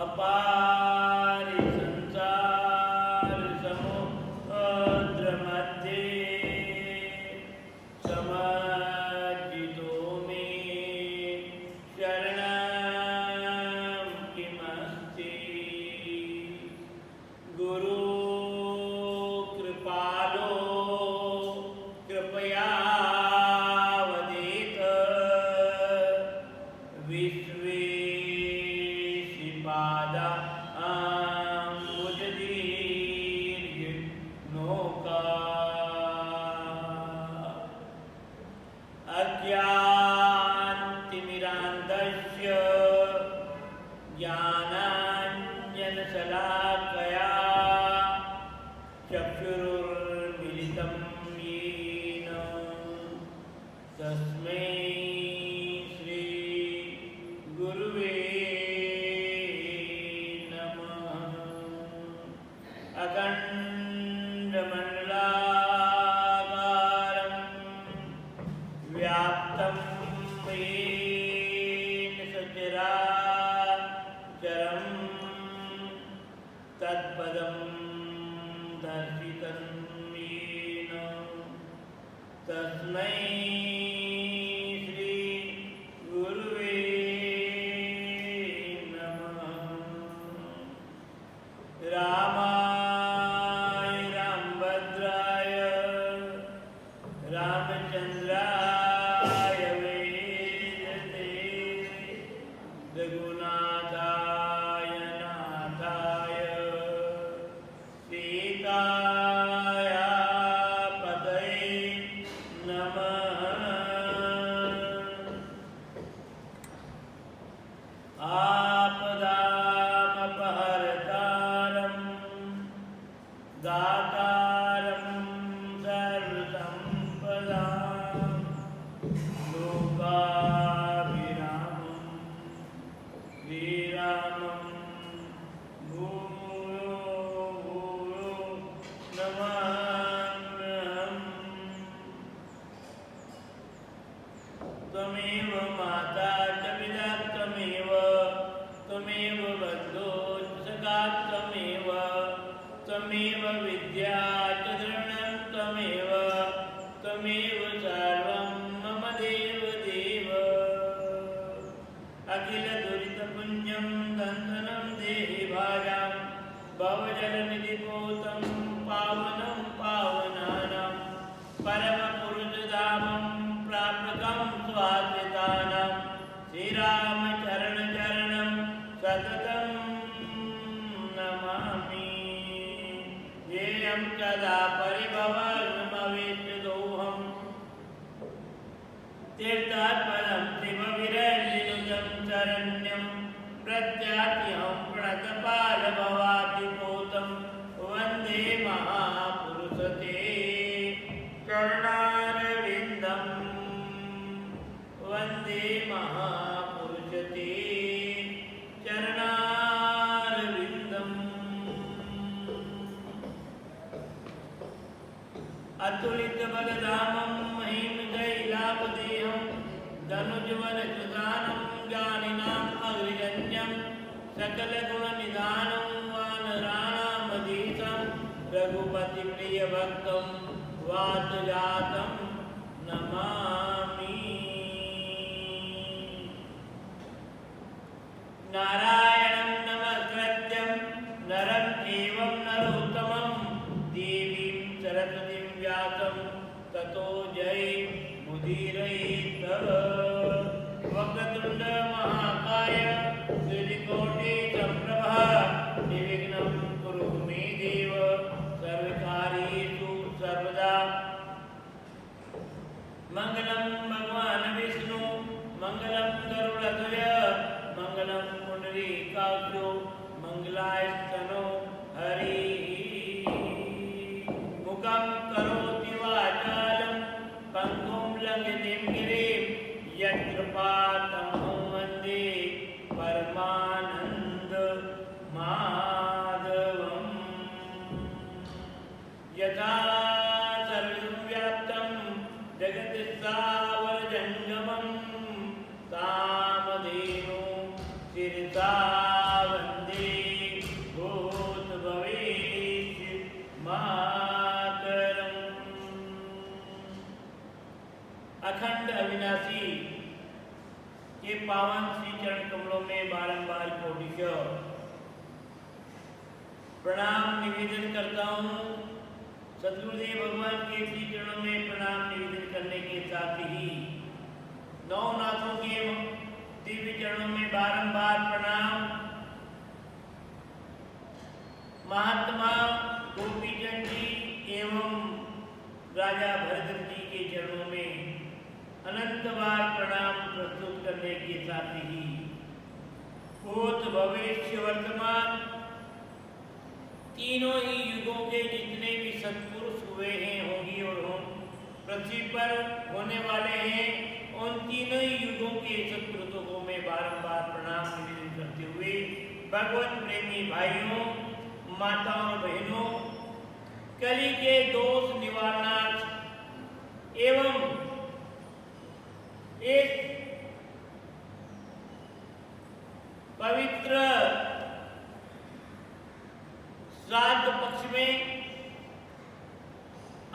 अपारि संसार समुद्र मध्ये समर्जितो मे शरणं किमस्ति। गुरु कृपालो कृपया वदेत विश्वेशिपादा मुजदीर्घनौका अज्ञानतिमिरान्धस्य ज्ञानाञ्जनशलाकया चक्षुरुन्मीलितं येन तस्मै श्री गुरुवे नमः। अखण्डमण्डलाकारं व्याप्तं येन सचराचरं तत्पदं दर्शितं येन तस्मै श्री गुरुवे नमः। रामाय रामभद्राय रामचन्द्राय वेदते रघुनाथाय नाथाय सीताय पतये नमः। आपदामपहर्तारं दातारं सर्वसम्पदां लोकाभिरामं श्रीरामं भूयो भूयो नमाम्यहम्। त्वमेव माता च पिता त्वमेव त्वमेव बन्धो च सखा त्वमेव त्वमेव विद्या च द्रविणं त्वमेव त्वमेव सर्वं मम देवदेव। अखिलदुरितपुण्यं दन्तनं देहि भाजां भवजलनिधिपूतं पावनं पावनानां परमपुरुषधामं प्रापकं स्वाश्रितानां श्रीरामचरणचरणं सततं नमामि। येयं कदा परिभवग्नमवेक्षदोऽहं तीर्थात्पदं शिवविरलिनुजं शरण्यं प्रत्याख्यं प्रणतपालभवादिपूतं वन्दे महापुरुषते चरणारविन्दं वन्दे महापुरुषते चरणारविन्दम्। अतुलितबलधामं महिमशैलापदेहं धनुजवनकृतानं ज्ञानिनाम् अग्रगण्यं सकलगुणनिधानं वानराणामधीशं रघुपतिप्रियभक्तं वातजातं नमामि। नारायणं नमस्कृत्यं नरं चैव नरोत्तमं देवीं सरस्वतीं व्यासं ततो जयमुदीरयेत्। वक्रतुण्ड महाकाय सूर्यकोटिसम्प्रभा निर्विघ्नं कुरु मे देव सर्वकार्येषु सर्वदा। मंगलं भगवान् विष्णु मंगलं गरुडध्वज मंगलं पुंडरीकाक्षो मंगलायतनो हरिः। मुखं करोति वाचालं पङ्गुं लङ्घयितुं गिरिं यत्कृपातमहं वन्दे परमानन्दमाधवम्। यथा सर्वव्याप्तं जगति स्थावरजङ्गमं तामधेनु शिरसा वन्दे पावन श्री चरण कमलों में बारंबार कोटिशः प्रणाम निवेदन करता हूँ। सद्गुरुदेव भगवान के श्री चरणों में प्रणाम निवेदन करने के साथ ही नौ नाथों के दिव्य चरणों में बारंबार प्रणाम। महात्मा गोपीचंद जी एवं राजा भरत जी के चरणों में अनंत बार प्रणाम प्रस्तुत करने के साथ ही भूत भविष्य वर्तमान तीनों ही युगों के जितने भी सत्पुरुष हुए हैं, होंगी और पृथ्वी पर होने वाले हैं, उन तीनों ही युगों के सत्पुरुषों को मैं बारंबार प्रणाम निवेदन करते हुए भगवत प्रेमी भाइयों, माताओं और बहनों, कली के दोष निवारणार्थ एवं इस पवित्र श्राद्ध पक्ष में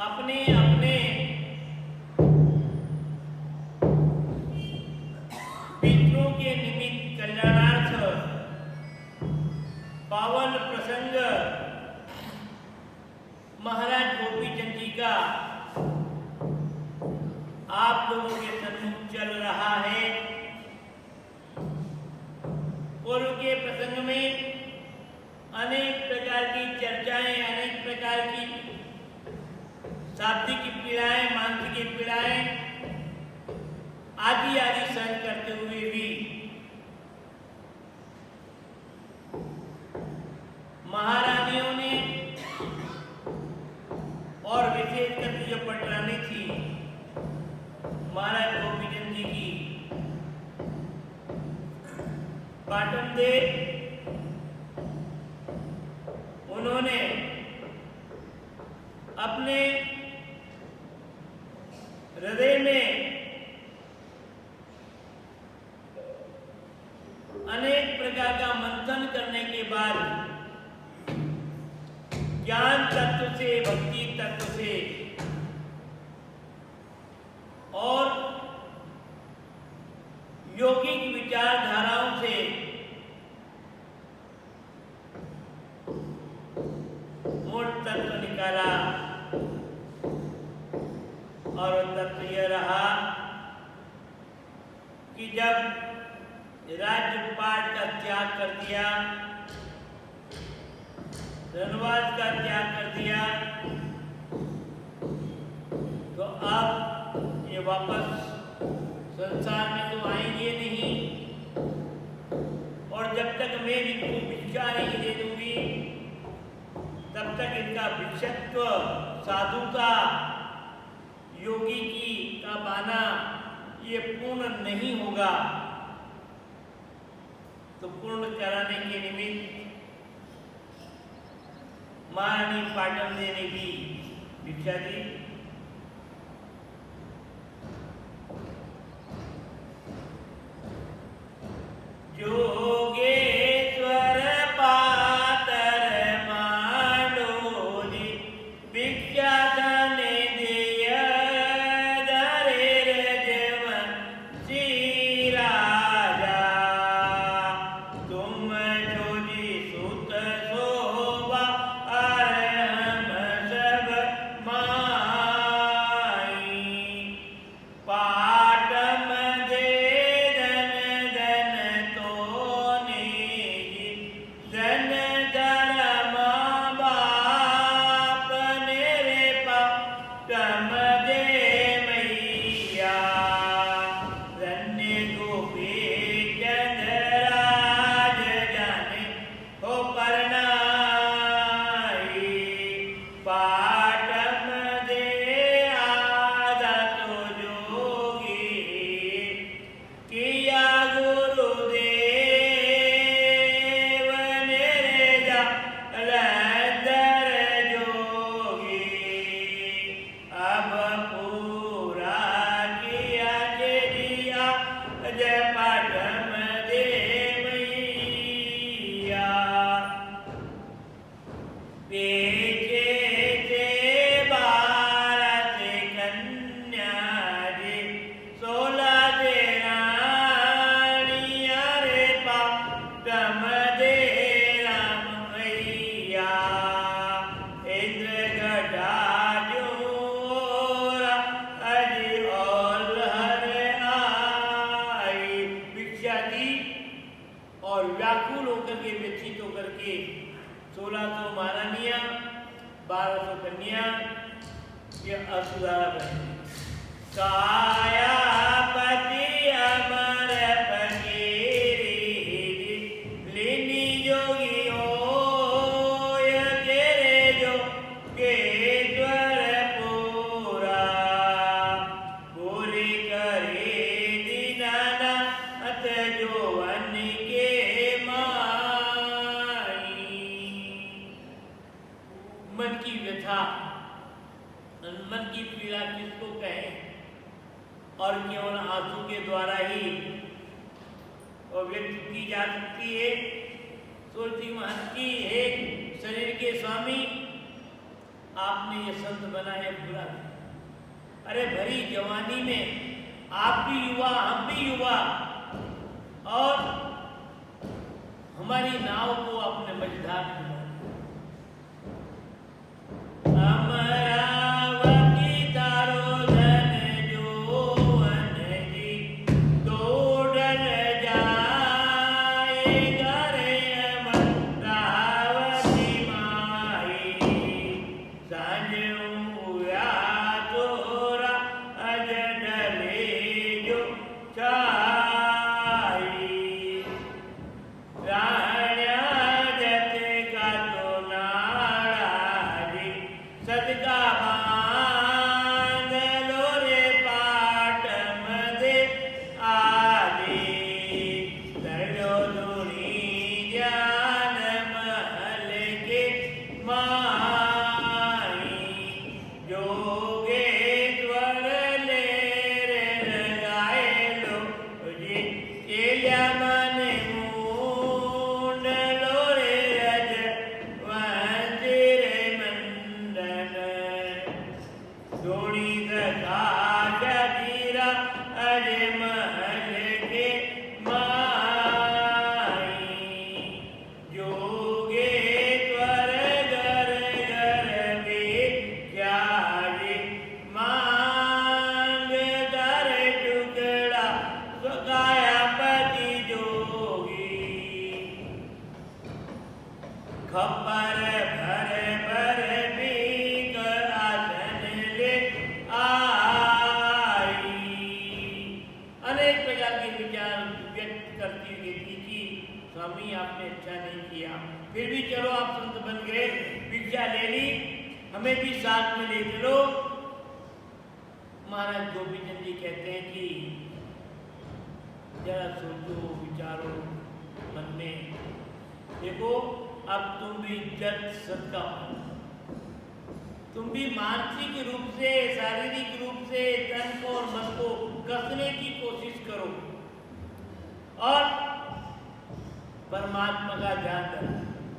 अपने अपने पितरों के निमित्त कल्याणार्थ पावन प्रसंग महाराज गोपीचंद जी का आप लोगों के सम्मुख चल रहा है। पूर्व के प्रसंग में अनेक प्रकार की चर्चाएं, अनेक प्रकार की शाब्दिक पीड़ाएं, मानसिक पीड़ाएं आदि आदि सहन करते हुए भी महारानियों ने और विशेषकर जो पटरानी थी महाराज गोपीचंद जी की पाटन दे, उन्होंने अपने हृदय में अनेक प्रकार का मंथन करने के बाद ज्ञान तत्व से, भक्ति तत्व से और यौगिक विचारधाराओं से मूल तत्व निकाला और तत्व यह रहा कि जब राज्यपाट का त्याग कर दिया, धनवाद का त्याग कर दिया, तो अब ये वापस संसार में तो आएंगे नहीं और जब तक मैं इनको भिक्षा नहीं दे दूंगी तब तक इनका भिक्षत्व, साधुता, योगी की का बाना ये पूर्ण नहीं होगा। तो पूर्ण कराने के निमित्त महारानी पाटन देने की भिक्षा दी। जोगेश्वर पातर मांडोली भिक्षा धने दिय धरे रजवन श्री राजा, तुम जोजी सुत शोभा हम सब मा करके 1600 महारानियां, 1200 कन्या, ये असुधारा बहन। कायापति अमर फकीरी लीनी जोगी होय तेरे जो केश्वर पूरा पूरी करे दीनाना अत जो वन के माई। मन की व्यथा, मन की पीड़ा किसको कहें और केवल आंसू के द्वारा ही और व्यक्त की जा सकती है। सोचती महंती है शरीर के स्वामी, आपने ये संत बनाए बुरा। अरे भरी जवानी में आप भी युवा, हम भी युवा, और हमारी नाव को आपने मझधार में डुबा दिया। अमरावती तारो धन जोवन जी दौड़न जाएगा रे अमरावती माई। सांझ हुआ तोरा अज डले जो छाई। राण्या जत का तो नाड़ा जी सदका बांध लो रे पाट मदे आदि। दर्जो दूनी जान महल के माई। जोगेश्वर ले रे लगाए लो जी चेलिया मन मूंड लो रे रज वंजिर मंडन। धोनी दखा शरीरा अज महल के माई। जोगेश्वर घर घर भिक्षा जी मांग कर टुकड़ा कायापति जोगी। खप्पर भर भर भीग आसन ले आई। अनेक प्रकार के विचार व्यक्त करती हुई कहती कि स्वामी आपने अच्छा नहीं किया, फिर भी चलो आप संत बन गए, भिक्षा ले ली, हमें भी साथ में ले चलो। महाराज गोपीचंद जी कहते हैं कि जरा सोचो विचारो मन में, देखो अब तुम भी जट सदका, तुम भी मानसिक रूप से, शारीरिक रूप से तन को और मन को कसने की कोशिश करो और परमात्मा का ध्यान करो।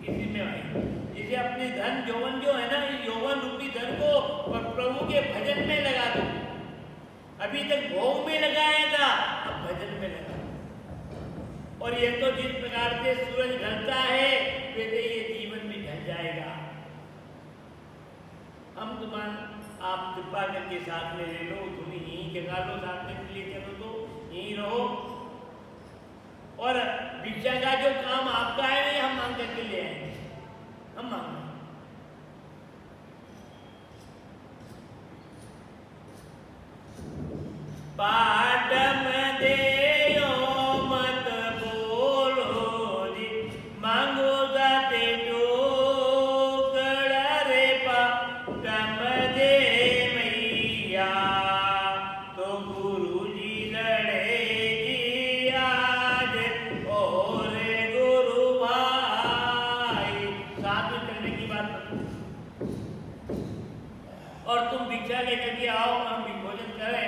इसी में भाई जैसे अपनी धन यौवन जो है ना, यौवन रूपी धन को और प्रभु के भजन में लगा दो। अभी तक भोग में लगाया था, अब भजन में लगा। और ये तो जिस प्रकार से सूरज ढलता है वैसे ये जीवन भी ढल जाएगा। हम तुम्हारा आप कृपा करके साथ में ले लो, तुम यहीं जगा लो, साथ में ले चलो तो यहीं रहो। और भिक्षा का जो काम आपका है नहीं, हम मांग करके ले आएंगे, हम मांग पाटम दे मत बोलो जी मांगो जाते टोकड़ा रे पाटम दे मैया। तो गुरु जी लड़ेगी आज और गुरु भाई। साथ में चलने की बात और तुम भिक्षा लेकर के आओ, हम भी भोजन करें,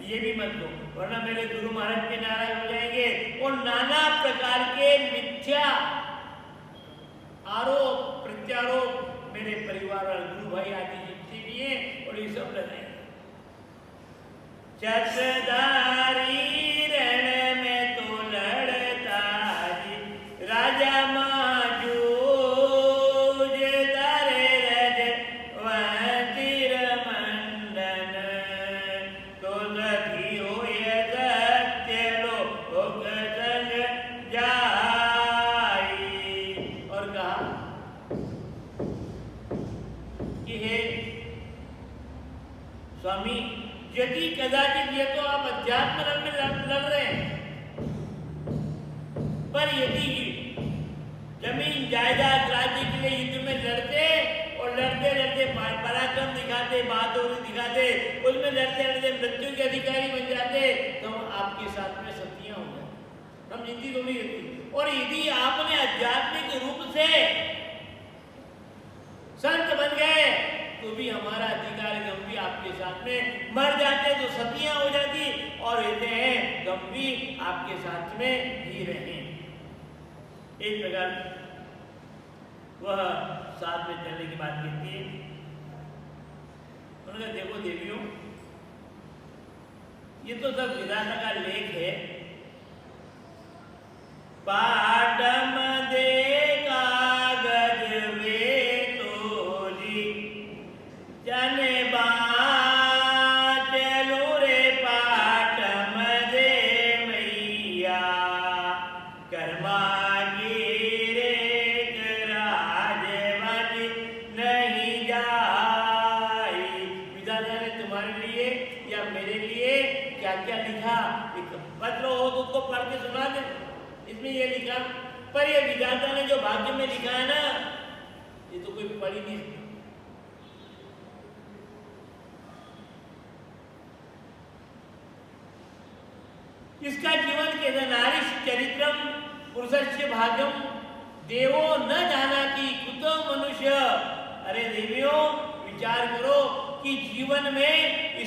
ये भी मत दो, वरना मेरे गुरु महाराज के नाराज हो जाएंगे। और नाना प्रकार के मिथ्या आरोप प्रत्यारोप मेरे परिवार और गुरु भाई आदि जितने भी हैं और ये सब लगाए। चक्रधारी रण में तो लड़ता जी राजा महाजूज तारे रज वंजिर मंडन। तो सखी हो ये सत्य लोक संग जाई। और कहा स्वामी यदि कदाचित ये तो आप अध्यात्म रंग में लड़ रहे हैं, पर यदि जमीन जायदाद राज्य के लिए युद्ध में लड़ते और लड़ते लड़ते पराक्रम दिखाते, बहादुरी दिखाते, उसमें लड़ते लड़ते मृत्यु के अधिकारी बन जाते, तो हम आपके साथ में सतियां हो जाते, हम जिंदगी तो नहीं रहती। और यदि आपने आध्यात्मिक रूप से संत बन गए तो भी हमारा अधिकार हम भी आपके साथ में मर जाते तो सतियां हो जाती, और कहते हैं हम भी आपके साथ में ही रहे। एक प्रकार वह साथ में चलने की बात कहती है। उन्होंने कहा देखो देवियों, ये तो सब विधाता का लेख है। पाटम दे कागज वे तोली जने चलो रे पाटम दे मैया कर्मा गिरे राजवज नहीं जाई। विधाता ने तुम्हारे लिए या मेरे लिए क्या क्या लिखा, एक पत्र हो तो उसको पढ़ के सुना दे। इसमें ये लिखा, पर ये विधाता ने जो भाग्य में लिखा है ना, ये तो कोई पढ़ ही नहीं सकता। इसका जीवन के नारी चरित्रम पुरुषस्य भाग्यम देवो न जानाति कुतो मनुष्य। अरे देवियों, विचार करो कि जीवन में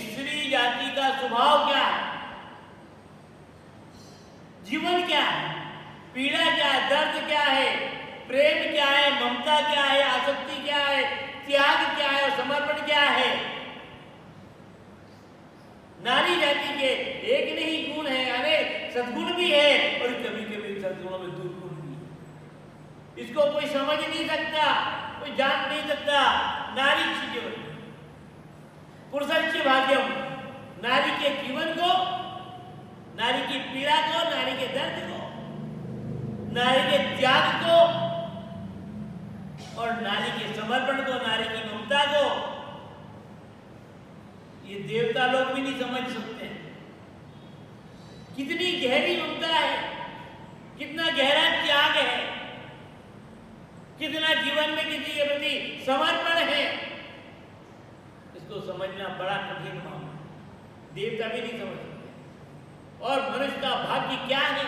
स्त्री जाति का स्वभाव क्या है, जीवन क्या है, पीड़ा क्या है, दर्द क्या है, प्रेम क्या है, ममता क्या है, आसक्ति क्या है, त्याग क्या है और समर्पण क्या है। नारी जाति के एक नहीं गुण है, अरे सद्गुण भी है और कभी कभी सद्गुणों में दुर्गुण भी है। इसको कोई समझ नहीं सकता, कोई जान नहीं सकता। नारी जीवन पुरुषस्य भाग्यम, नारी के जीवन को, नारी की पीड़ा को, नारी के दर्द को, नारी के त्याग को और नारी के समर्पण को, नारी की ममता को ये देवता लोग भी नहीं समझ सकते। कितनी गहरी ममता है, कितना गहरा त्याग है, कितना जीवन में किसी के प्रति समर्पण है, इसको समझना बड़ा कठिन मामला, देवता भी नहीं समझ सकते। और मनुष्य का भाग्य क्या है,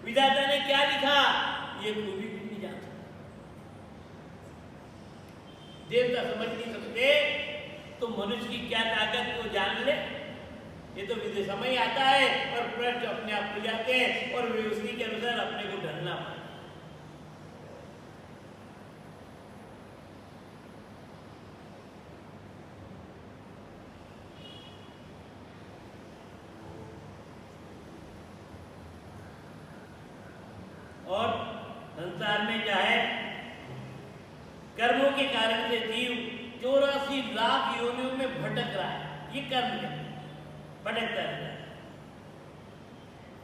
विधाता ने क्या लिखा, ये कोई भी कुछ नहीं जान सकता। देवता समझ नहीं सकते तो मनुष्य की क्या ताकत को जान ले। ये तो विधि समय आता है और प्रश्न अपने आप खुल जाते हैं और उसी के अनुसार अपने को ढलना पड़ता। और संसार में चाहे कर्मों के कारण से जीव 84 लाख योनियों में भटक रहा है, ये कर्म है, भटकता है।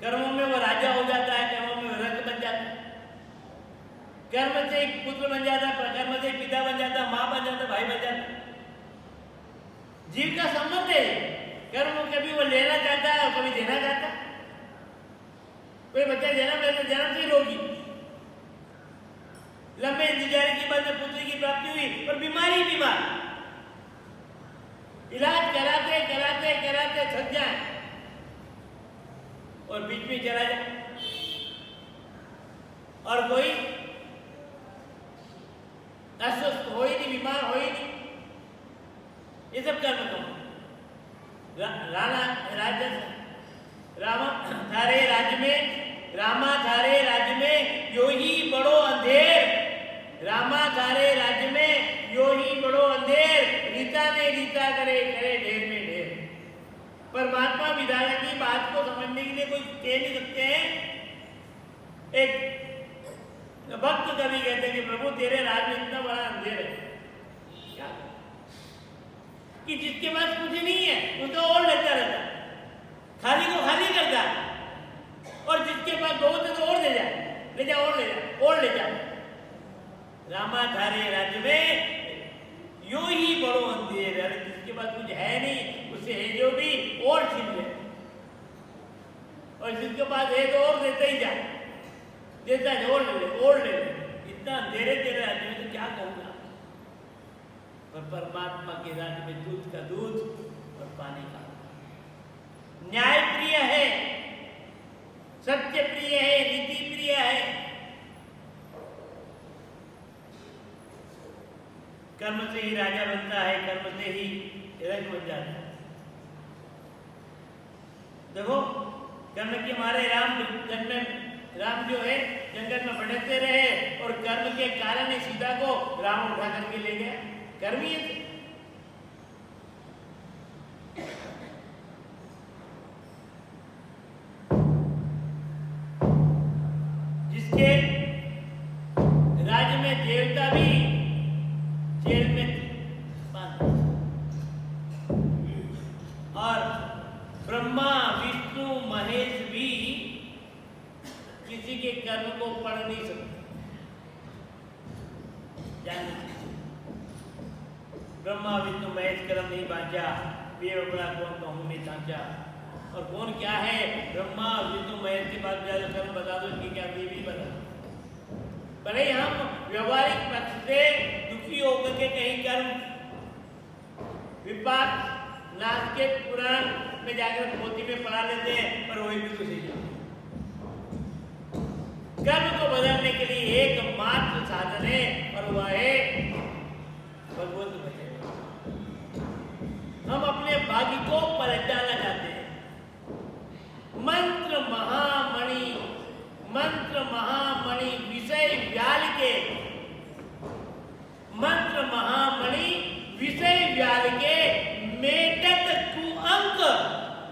कर्मों में वो राजा हो जाता है, कर्मों में वो रथ बन जाता है, कर्म से एक पुत्र बन जाता है, कर्म से एक पिता बन जाता है, माँ बन जाता है, भाई बन जाता है। जीव का संबंध है, कर्म कभी वो लेना चाहता है और कभी देना चाहता है। कोई बच्चा जन्म से रोगी, लंबे इंतजार के बाद में पुत्र की प्राप्ति हुई और बीमारी बीमार, इलाज कराते कराते कराते थक जाए और बीच में चला जाए। और कोई अस्वस्थ हो ही नहीं, बीमार हो ही नहीं, ये सब कर्म करो। रामा थारे राज्य में यो ही बड़ो अंधेर, रामा थारे राज्य में यो ही बड़ो अंधेर, रीता ने रीता करे करे ढेर में ढेर। परमात्मा विधाता की बात को समझने के लिए कोई कह नहीं सकते हैं। एक भक्त कवि कहते हैं कि प्रभु तेरे राज में इतना बड़ा अंधेर है क्या, कि जिसके पास कुछ नहीं है उसको और लेता रहता, खाली को खाली करता, और जिसके पास बहुत है तो और ले जा, ले जा और ले जा और ले जा। रामा थारे राज्य में यो ही बड़ो अंधेर है, जिसके पास कुछ है नहीं से है जो भी और छीन ले, और जिसके पास है तो और देता ही जाए, देता है और ले ले और ले ले, इतना अंधेरे दे रहा है तो क्या कहूँगा। पर परमात्मा के राज्य में दूध का दूध और पानी का न्याय प्रिय है, सत्य प्रिय है, नीति प्रिय है। कर्म से ही राजा बनता है, कर्म से ही रंग बन जाता है। देखो कर्म के हमारे राम जो है जंगल में भटकते रहे और कर्म के कारण ही सीता को राम उठा करके ले गया। कर्म ही थे। जिसके राज्य में देवता भी जेल में बंद और ब्रह्मा विष्णु महेश भी किसी के कर्म को पढ़ नहीं सकते। ब्रह्मा विष्णु महेश कर्म नहीं बांचा, वे अपना कौन कहूं में सांचा। और कौन क्या है ब्रह्मा विष्णु महेश के बाद ज्यादा कर्म बता दो, इसकी क्या भी बता। भले हम व्यवहारिक पक्ष से दुखी होकर के कहीं कर्म विपाक नाथ के पुराण में जाकर पोथी में पढ़ा लेते हैं, पर वही भी कुछ नहीं। कर्म को बदलने के लिए एकमात्र साधन है और वह है भगवत भजन। हम अपने भाग्य को पलटाना चाहते हैं। मंत्र महामणि विषय व्याल के, मंत्र महामणि विषय व्याल के मेटत कुअंक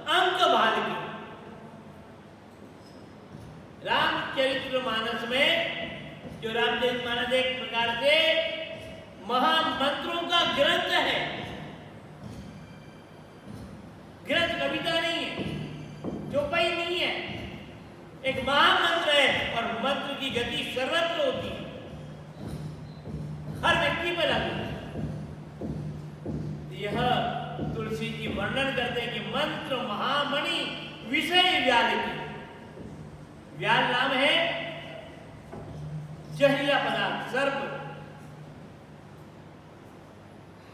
अंक भाल के। रामचरितमानस में, जो रामचरितमानस एक प्रकार से महामंत्रों का ग्रंथ है। ग्रंथ कविता नहीं है, चौपाई नहीं है, एक महामंत्र है। और मंत्र की गति सर्वत्र होती है, हर व्यक्ति पर लागू है। यह तुलसी जी वर्णन करते हैं कि मंत्र महामणि विषय व्याल की। व्याल नाम है जहरीला पदार्थ, सर्प।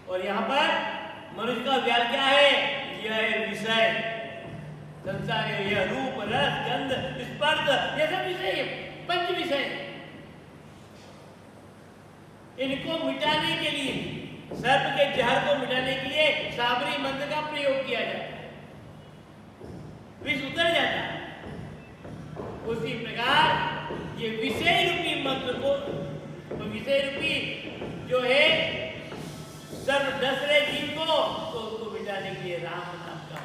और यहां पर मनुष्य का व्याल क्या है? यह है विषय, संसार है। यह रूप रस गंध स्पर्श, यह सब विषय है, पंच विषय। इनको मिटाने के लिए, सर्प के जहर को मिटाने के लिए साबरी मंत्र का प्रयोग किया जाता है, विष उतर जाता है। उसी प्रकार ये विषय रूपी मंत्र को, तो विषय रूपी जो है सर्व डस रहे जीव को, तो उसको मिटाने के लिए राम नाम का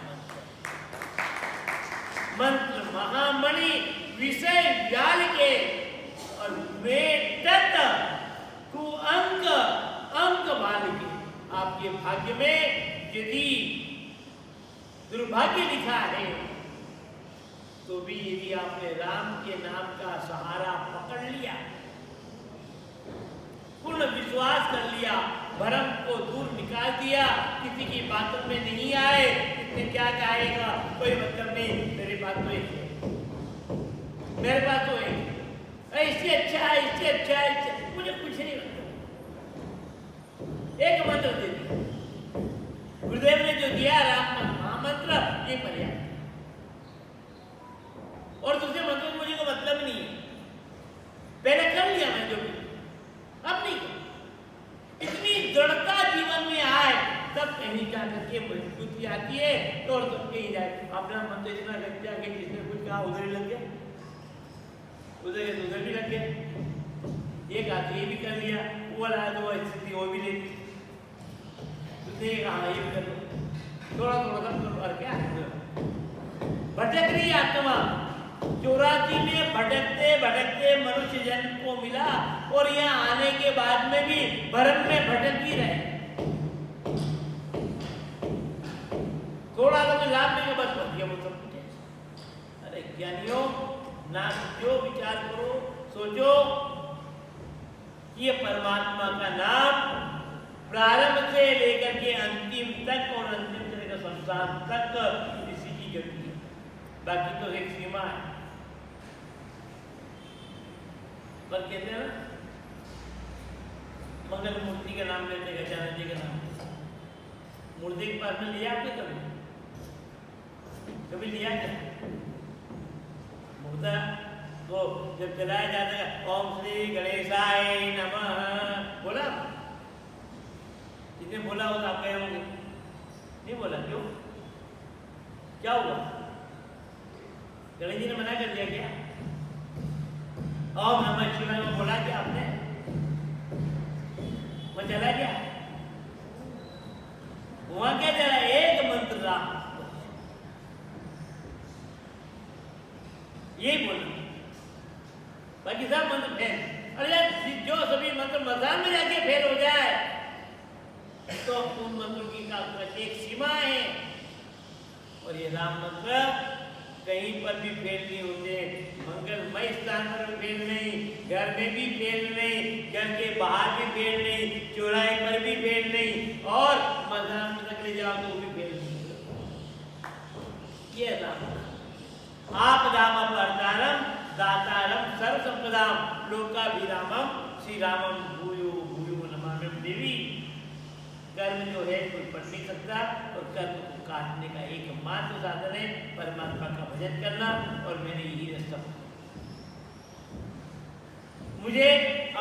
मंत्र महामणि विषय व्याल के और मेटत कुअंक अंक भाल के। आपके भाग्य में यदि दुर्भाग्य लिखा है, तो भी यदि आपने राम के नाम का सहारा पकड़ लिया, पूर्ण विश्वास कर लिया, भ्रम को दूर निकाल दिया, किसी की बातों में नहीं आए, किसने क्या कहेगा कोई मतलब नहीं, मेरी बात तो एक है, मेरे पास तो एक इससे अच्छा है, इससे अच्छा है, मुझे कुछ नहीं लगता। एक मंत्र दे दिया गुरुदेव ने, जो दिया राम महामंत्र, ये पर्याप्त। और दूसरे मंत्रों को मुझे को मतलब नहीं है, पहले कर लिया मैं जो भी, अब नहीं कर। इतनी दृढ़ता जीवन में आए तब कहीं जा करके मजबूती आती है, तो और तुम कहीं जाए अपना मंत्र इतना लग गया कि जिसने कुछ कहा उधर ही लग गया, उधर भी लग गया। एक आदमी ये भी कर लिया, वो लाया तो वह स्थिति वो भी ले ली, उसने कहा ये भी कर लो, थोड़ा थोड़ा और क्या भटक रही आत्मा। 84 में भटकते भटकते मनुष्य जन्म को मिला, और यहाँ आने के बाद में भी भरम में भटक ही रहे। थोड़ा तो लाभ लेके बस बच गया वो सब कुछ। अरे ज्ञानियों, ना जो विचार करो, सोचो कि ये परमात्मा का नाम प्रारंभ से लेकर के अंतिम तक और अंतिम से लेकर अवसान तक इसी की गति है, बाकी तो एक सीमा है। पर कहते हैं ना, मंगल मूर्ति का नाम लेते, गजानन जी का नाम, मूर्ति के पास में लिया आपने कभी लिया क्या? मुर्दा वो जब जलाया जाता है, ओम श्री गणेशाय नमः बोला, जिसने बोला होगा आप गए होंगे, नहीं बोला, क्यों, क्या हुआ? गणेश जी ने मना कर दिया क्या? ओम नमः शिवाय में बोला क्या आपने? वो चला क्या? वहां क्या चला? एक मंत्र राम, यही बोला, बाकी सब मंत्र फेल। अरे यार, जो सभी मंत्र मजाक में जाके फेल हो जाए तो उन मंत्रों की एक सीमा है, और ये राम मंत्र कहीं पर भी फेल नहीं होते। मंगलमय स्थान पर भी फेल नहीं, घर में भी फेल नहीं, घर के बाहर भी फेल नहीं, चौराहे पर भी फेल नहीं, और मजाक में तक ले जाओ तो भी फेल नहीं। ये राम आपदाम अपहर्तारम दातारम सर्व संपदाम लोकाभिरामम श्री रामम भूयो भूयो नमामि देवी। कर्म जो है कोई पढ़ नहीं सकता, और कर्म को काटने का एकमात्र साधन है परमात्मा का भजन करना, और मैंने यही रास्ता। मुझे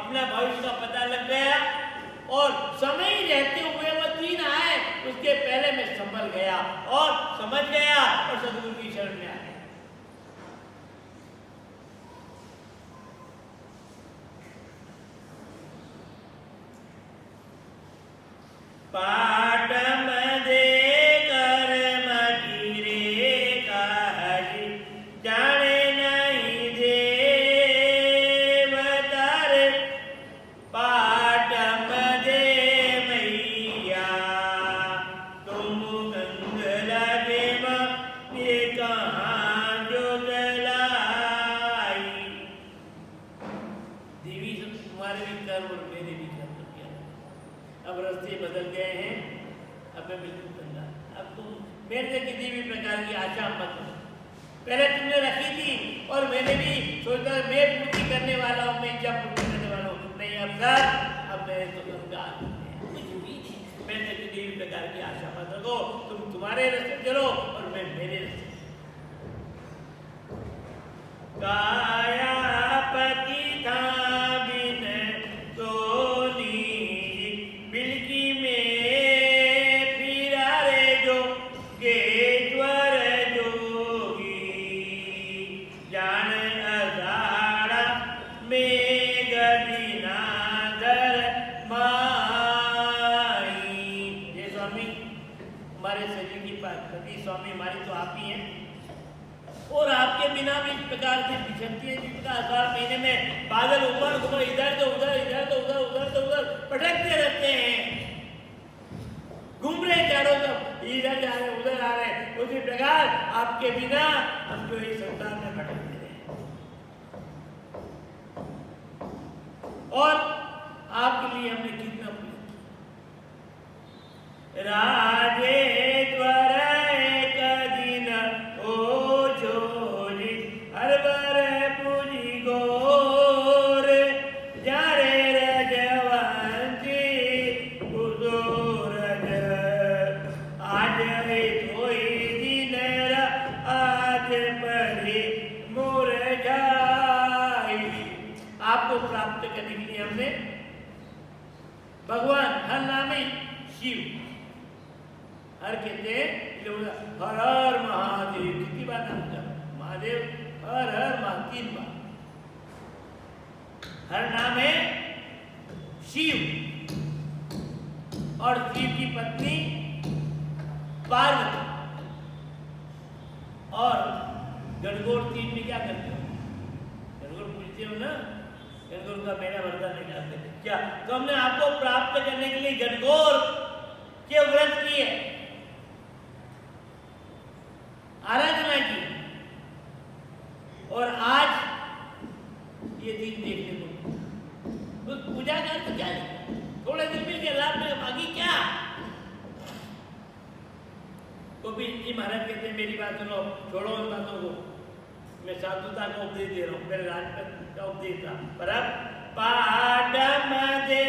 अपना भविष्य का पता लग गया, और समय ही रहते हुए वो 3 आए, उसके पहले मैं संभल गया और समझ गया, और सदगुरु की शरण में आ गया। पाटम दे कर्म की रेखा जाने नहीं देवतार, पाटम दे मैया तुम गंग लगे ये कहाँ जो जलाई। देवी सब तुम्हारे भी कर्म और मेरे भी कर्म किया, अब रास्ते बदल गए हैं, अब मैं बिल्कुल बदला। अब तुम मेरे से किसी भी प्रकार की आशा मत करो। पहले तुमने रखी थी, और मैंने भी सोचा मैं पूर्ति करने वाला हूँ, मैं इच्छा पूर्ति करने वाला हूँ, नहीं अब सर, अब मैंने तो गंगा मेरे से किसी भी प्रकार की आशा मत रखो। तुम तुम्हारे रास्ते चलो और मैं मेरे रास्ते। काया पति था बिन सोनी बिल्की में फिरा रे जो गेश्वर जोगी, जान अजाड़ा में गदीनाधर माई। ये स्वामी हमारे शरीर की पति, स्वामी हमारी तो आप ही हैं, और आपके बिना भी इस प्रकार से बिछड़ती है, जिसका आषाढ़ महीने में बादल ऊपर ऊपर इधर तो उधर, इधर तो उधर, उधर तो उधर भटकते रहते हैं, घूम रहे चारों तरफ, इधर जा रहे उधर आ रहे। उसी प्रकार आपके बिना हम जो इस संसार में भटकते रहे, और आपके लिए हमने कितना राजेश्वर एक दिन ओ छोरी हरबर पूजी गोर जारे रजवंती कुदोरज, आज कोई दिन आज पढ़ी मुरझाई। आपको प्राप्त करने के लिए हमने भगवान, हर नाम है शिव, हर कहते हैं हर हर महादेव, कितनी बार नाम जप, महादेव हर हर महा 3 बार। हर नाम है शिव, और शिव की पत्नी पार्वती। और गणगौर 3 में क्या करते हो? गणगौर पूछते हो ना, गणगौर का मेरा वरदान निकालते क्या? तो हमने आपको प्राप्त करने के लिए गणगौर के व्रत किए, आराधना की, और आज ये दिन देखने को तो पूजा कर तो क्या है? थोड़े दिन मिल के लाभ में बाकी क्या? गोविंद जी महाराज कहते हैं मेरी बात सुनो, छोड़ो उन बातों को, मैं साधुता का उपदेश दे रहा हूँ, मेरे राजपथ का उपदेश था। पर अब पाडम दे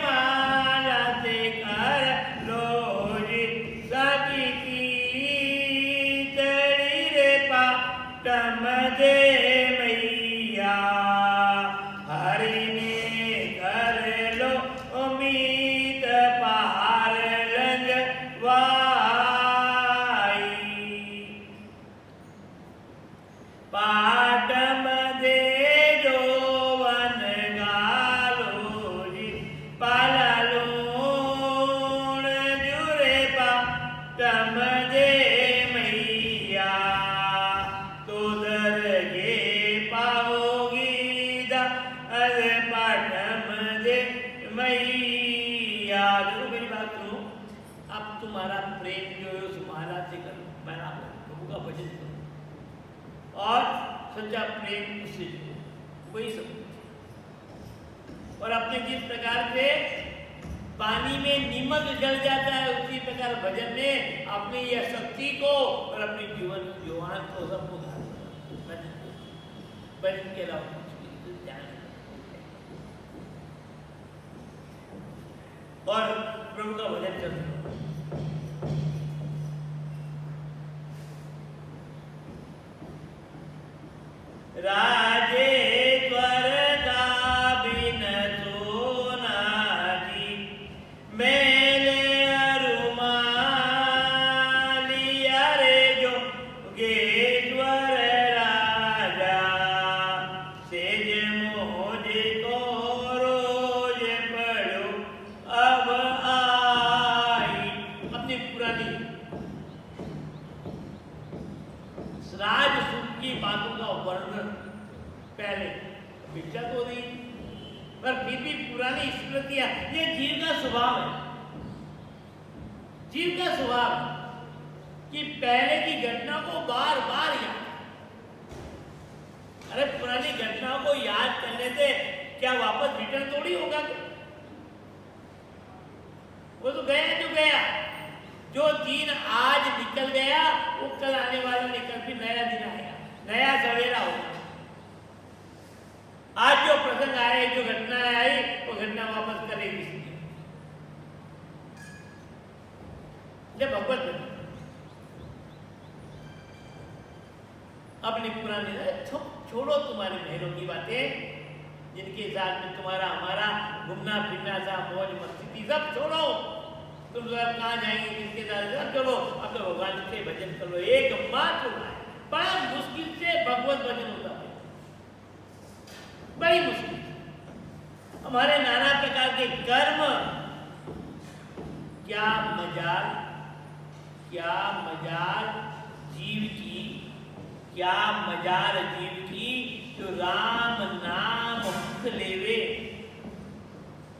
माला से कर लो जी साकी की तड़ी रे पाडम दे मैया हरि ने कर लो उम्मीद पार लंघवाई पाटम दे जो वन गालो जी पाला लूण जुरे पाटम दे मैया तो दरगे पाओगी दा अरे पाटम दे मैया। देखो मेरी बात सुनो, अब तुम्हारा प्रेम जो है उस माला से करो, माला प्रभु का भजन करो और सच्चा प्रेम उससे जुड़ो, वही सब। और अपने जिस प्रकार से पानी में नीमक जल जाता है उसी प्रकार भजन में अपनी यह शक्ति को और अपने जीवन जीवान को सबको भजन के अलावा और प्रभु का भजन करते हैं। राजेश्वर का बिन सोना जी मेले अरुमालिया रे जो गेश्वर राजा सेज मोज को रोज पढ़ो अब आई। अपनी पुरानी राज सुख की बातों का वर्णन पहले भिक्षा तो नहीं, पर फिर भी पुरानी स्मृतियां, ये जीव का स्वभाव है, जीव का स्वभाव कि पहले की घटना को बार बार याद। अरे पुरानी घटनाओं को याद करने से क्या वापस रिटर्न थोड़ी होगा? वो तो गया जो गया, जो दिन आज निकल गया वो कल आने वाला निकल, फिर नया दिन आएगा, नया सवेरा होगा। आज जो प्रसंग आए, जो घटना आई, वो घटना वापस करेगी जब भगवत अपनी पुरानी छोड़ो तुम्हारी बहनों की बातें, जिनके साथ में तुम्हारा हमारा घूमना फिरना था, मौज मस्ती थी, सब छोड़ो। तुम सब कहाँ जाएंगे, किसके साथ? चलो अब तो भगवान से भजन कर लो, एक मात्र उपाय। बड़ा मुश्किल से भगवत भजन होता है, बड़ी मुश्किल। हमारे नाना प्रकार के कर्म, क्या मजाल, क्या मजाल जीव की, क्या मजाल जीव की जो राम नाम मुख लेवे,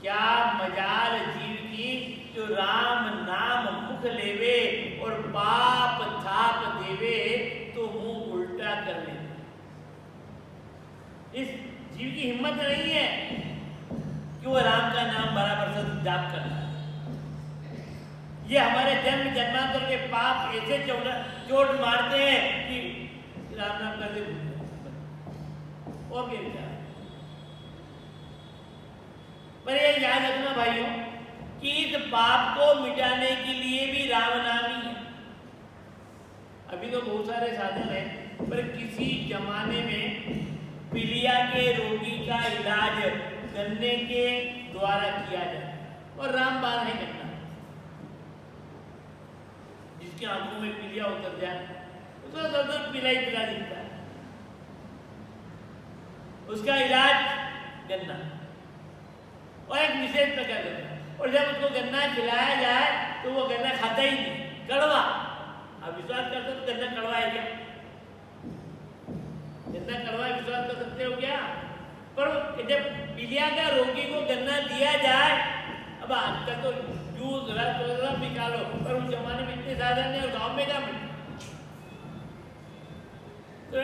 क्या मजाल जीव की जो राम नाम मुख लेवे और पाप थाप देवे तो मुंह उल्टा कर ले। इस जीव की हिम्मत नहीं है कि वो राम का नाम बराबर से जाप करता है। ये हमारे जन्म जन्मांतर के पाप ऐसे चोट मारते हैं कि राम नाम करते और क्या। पर ये याद रखना भाइयों कि इस पाप को मिटाने के लिए भी राम नाम ही है। अभी तो बहुत सारे साधन हैं, पर किसी जमाने में पीलिया के रोगी का इलाज गन्ने के द्वारा किया जाए और रामबाण है गन्ना, जिसकी आंखों में पीलिया उतर जाए उसको दर्द पीला ही पीला दिखता है, उसका इलाज गन्ना और एक विशेष प्रकार का। और जब उसको गन्ना खिलाया जाए तो वो गन्ना खाता ही नहीं, कड़वा। आप विश्वास करते हो तो गन्ना कड़वा है क्या? गन्ना कड़वा विश्वास कर सकते हो क्या? पर जब पीलिया का रोगी को गन्ना दिया जाए, अब आजकल तो जूस रस निकालो, पर उस जमाने में इतने साधन नहीं और गाँव में क्या मिलता, तो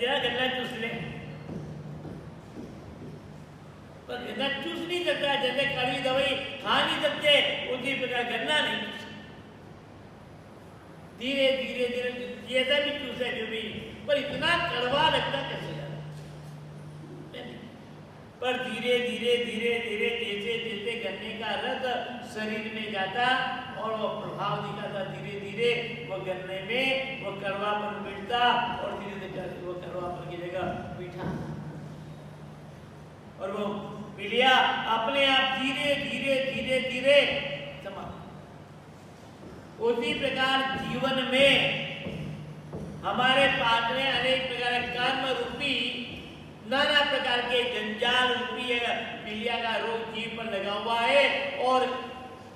जरा गन्ना चूस ले। पर गन्ना चूस नहीं सकता, जैसे कड़वी दवाई खा नहीं सकते उसी प्रकार गन्ना नहीं चूस। धीरे धीरे धीरे जैसा भी चूसे जो भी, पर इतना कड़वा लगता कैसे यार। पर धीरे धीरे धीरे धीरे जैसे जैसे गन्ने का रस शरीर में जाता और वो प्रभाव दिखाता, धीरे धीरे वो गन्ने में वो कड़वापन मिटता और धीरे धीरे वो कड़वापन की जगह मीठा, और वो पिलिया अपने आप धीरे धीरे धीरे धीरे समाप्त। उसी प्रकार जीवन में हमारे पास में अनेक प्रकार कर्म रूपी नाना प्रकार के जंजाल रूपी पिलिया का रोग जीव पर लगा हुआ है, और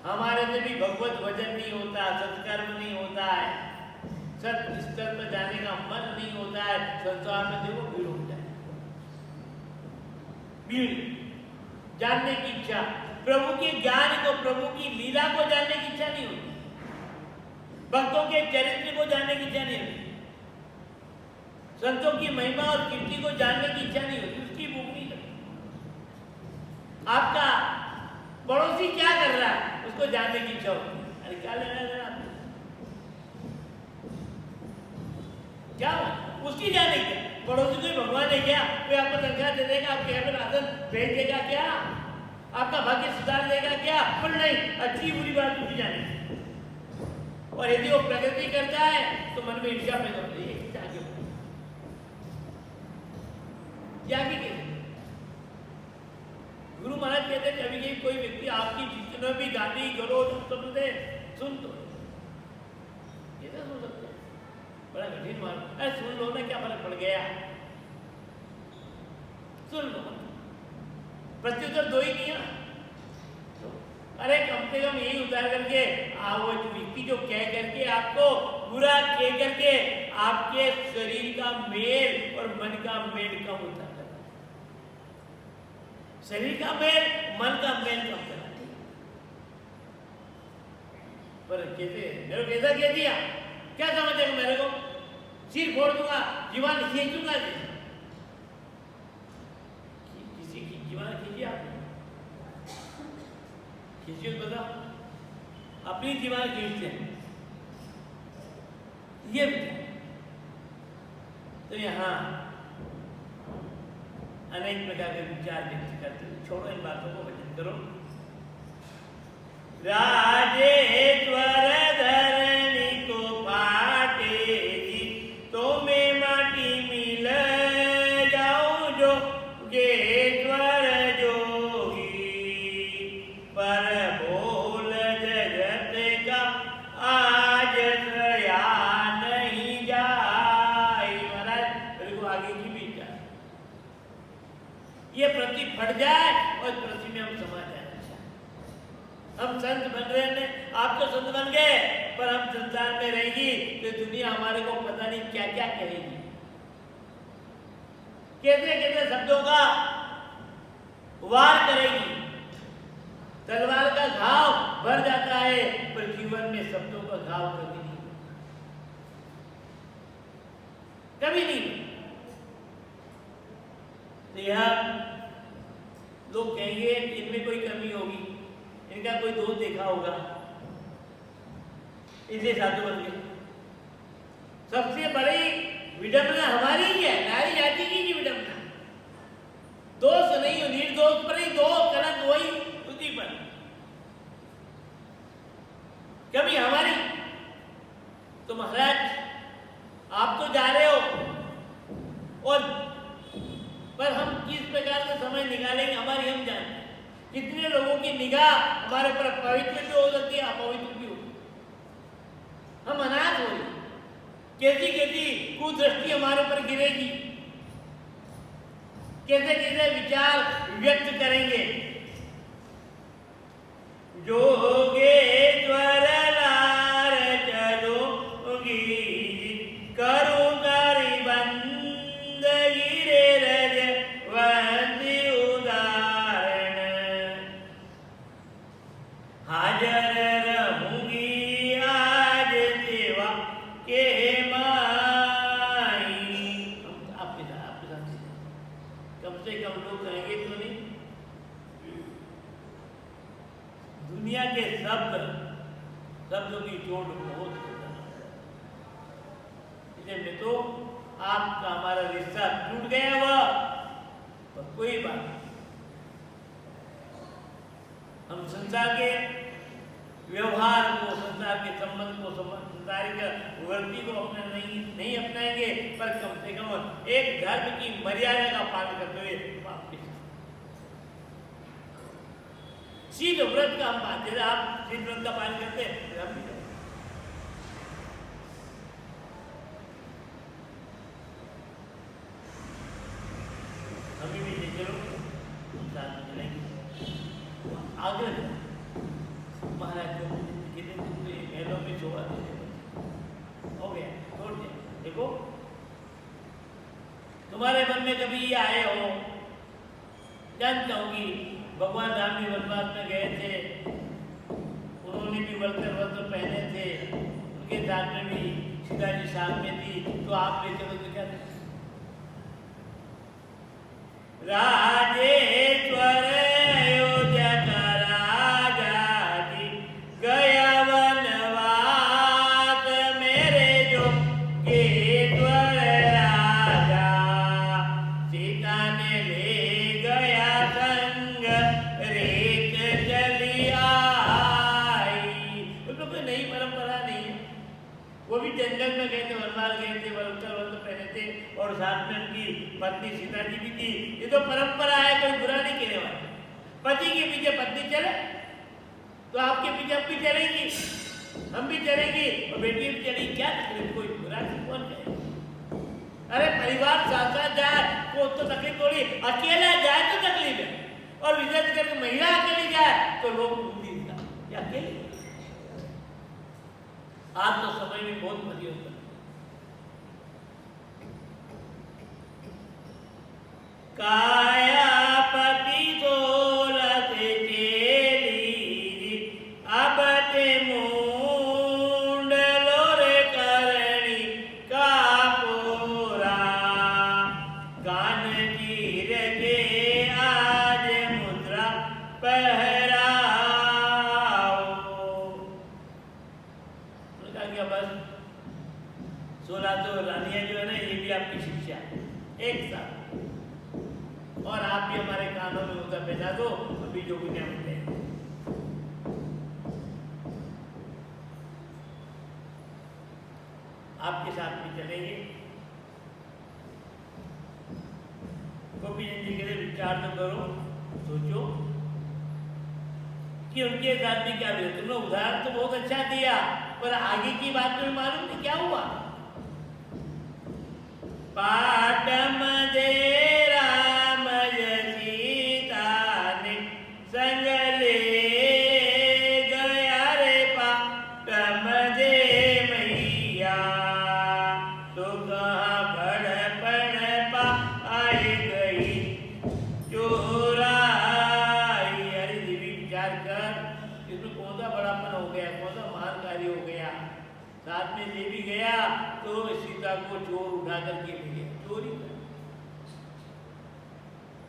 हमारे से भी भगवत वजन नहीं होता, सत्कर्म नहीं होता है, सत स्तर पर जाने का मन नहीं होता है। संसार में देखो भीड़ हो जाए, भीड़ जानने की इच्छा, प्रभु के ज्ञान को, प्रभु की लीला को जानने की इच्छा नहीं होती, भक्तों के चरित्र को जानने की इच्छा नहीं होती, संतों की महिमा और कीर्ति को जानने की इच्छा नहीं होती, उसकी भूख नहीं लगती। आपका पड़ोसी क्या कर रहा है उसको जानने की इच्छा होती है। अरे क्या लेना देना क्या उसकी जाने क्या, पड़ोसी को भगवान है क्या, कोई आपको तनख्वाह दे देगा, आपके यहाँ पे राशन भेज देगा क्या, आपका भाग्य सुधार देगा क्या, पर नहीं, अच्छी बुरी बात उसकी जाने। और यदि वो प्रगति करता है तो मन में ईर्ष्या पैदा होती है, आगे गुरु महाराज कहते हैं कभी कभी कोई व्यक्ति आपकी जितना भी गाली गलौज सुन तो कैसे सुन सकते हैं, बड़ा कठिन बात। अरे सुन लो ना, क्या फर्क पड़ गया, सुन लो, प्रत्युत्तर दो ही दिया। अरे कम से कम यही उतार करके वो व्यक्ति जो कह करके आपको बुरा कह करके आपके शरीर का मेल और मन का मेल कम होता है, शरीर का मेल मन का मेल कम करना चाहिए। पर कहते मेरे को ऐसा कह दिया, क्या समझेगा मेरे को, सिर फोड़ दूंगा, जीवन खींचूंगा। किसी की जीवन खींचिए, आप खींचिए, बताओ, अपनी जीवन खींचते हैं ये विचार। तो यहाँ अनेक प्रकार के विचार व्यक्त करते हैं, छोड़ो इन बातों को, वचन करो। राजेश्वर धरणी को पाटेगी, तो मैं माटी मिल जाऊं जो गेश्वर जोगी, पर बोल जगत का आज सया नहीं जाए। महाराज मेरे को आगे की भी जाए, ये प्रति फट जाए और प्रति में हम समा जाए। हम संत बन रहे हैं, आप तो संत बन गए, पर हम संसार में रहेंगी तो दुनिया हमारे को पता नहीं क्या क्या कहेगी, कैसे कैसे शब्दों का वार करेगी। तलवार का घाव भर जाता है, पर जीवन में शब्दों का घाव कभी नहीं, कभी नहीं। तो यह लोग कहेंगे इनमें कोई कमी होगी, इनका कोई दोष देखा होगा, इसलिए साधु बन गए। सबसे बड़ी विडंबना हमारी ही है, नारी जाति की विडंबना। दोष नहीं, निर्दोष पर ही दोष, कलंक वही उसी पर, कभी हमारी। तो महाराज आप तो जा रहे हो, और पर हम किस प्रकार से समय निकालेंगे हमारी हम जानते हैं। कितने लोगों की निगाह हमारे पर पवित्र भी हो सकती है, अपवित्र भी हो, हम अनाथ हो रहे, कैसी कैसी कुदृष्टि हमारे पर गिरेगी, कैसे कैसे विचार व्यक्त करेंगे। जोगेश्वर लार चलोगी, करो करी बंद गिरे रज वंदी उदाहरण, हाजर रहूंगी आज सेवा के माई। आपके साथ कम से कम लोग कहेंगे तो नहीं, दुनिया के शब्दों की चोट बहुत होता है। इसलिए मैं तो आपका हमारा रिश्ता टूट गया हुआ, पर कोई बात नहीं, हम संसार के व्यवहार को, संसार के संबंध को, संसारिक वृत्ति को अपने नहीं अपनाएंगे, पर कम से कम एक धर्म की मर्यादा का पालन करते हुए वापस शील व्रत का हम पालन, जैसे आप शील व्रत का पालन करते हैं हम भी करें। हमें भी चलो हम साथ में चलेंगे, आग्रह महाराज को कितने महलों में शोभा देते हो गया, छोड़ दिया। देखो तुम्हारे मन में कभी ये आए हो, जानता हूँ कि भगवान राम भी वनवास में गए थे, उन्होंने भी वस्त्र वस्त्र पहने थे, उनके साथ में भी सीता जी साथ में थी, तो आप ले चलो तो क्या थे? राजेश्वर अयोध्या का राजा जी गया वनवास, मेरे जो केतवर राजा सीता ने ले गया संग, रेत चली आई। उसमें कोई नई परंपरा नहीं है, वो भी जंगल में गए थे, वनवास गए थे, वस्त्र पहने थे और साथ में उनकी पत्नी सीता जी भी थी। ये तो परंपरा है, कोई बुरा नहीं कहने वाला। पति के पीछे पत्नी चले तो आपके पीछे हम भी चलेंगी, हम भी चलेंगी और बेटी भी चलेगी, क्या तकलीफ? कोई बुरा नहीं, कौन कहे? अरे परिवार साथ साथ जाए वो तो तकलीफ थोड़ी, अकेला जाए तो तकलीफ है, और विशेष करके महिला अकेली जाए तो लोग क्या अकेले। आज तो समय में बहुत मरी होता है। काया पति सोलत चेली, अब ते मुंड लोरे करणी का पोरा, कान चीर के आज मुद्रा पहराओ। उनका क्या बस 16 तो रानियां जो है ना, ये भी आपकी शिक्षा एक साथ, और आप भी हमारे कानों में उतर बैठा दो, अभी जो भी मिलते हैं। आपके साथ भी चलेंगे। गोपी जी के लिए विचार तो करो, सोचो कि उनके साथ भी क्या हुआ। तुमने उदाहरण तो बहुत अच्छा दिया, पर आगे की बात तुम्हें मालूम नहीं क्या हुआ। पाटम दे साथ में ले भी गया तो सीता को चोर उठा करके ले गया,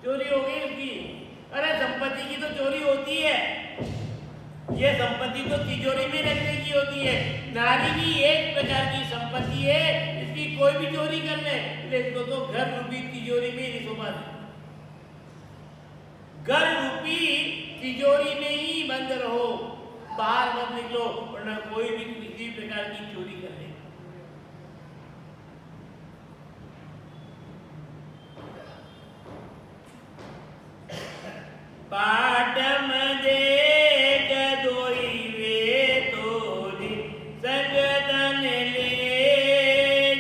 चोरी हो गई उसकी। अरे संपत्ति की तो चोरी होती है, ये संपत्ति तो तिजोरी में रखने की होती है। नारी भी एक प्रकार की संपत्ति है, इसकी कोई भी चोरी कर ले, इसको तो घर रूपी तिजोरी में ही शोभा दे। घर रूपी तिजोरी में ही बंद रहो, बाहर मत निकलो, वरना कोई भी किसी प्रकार की चोरी कर ले। पाटम देख दोई वे तोरी, संगतन ले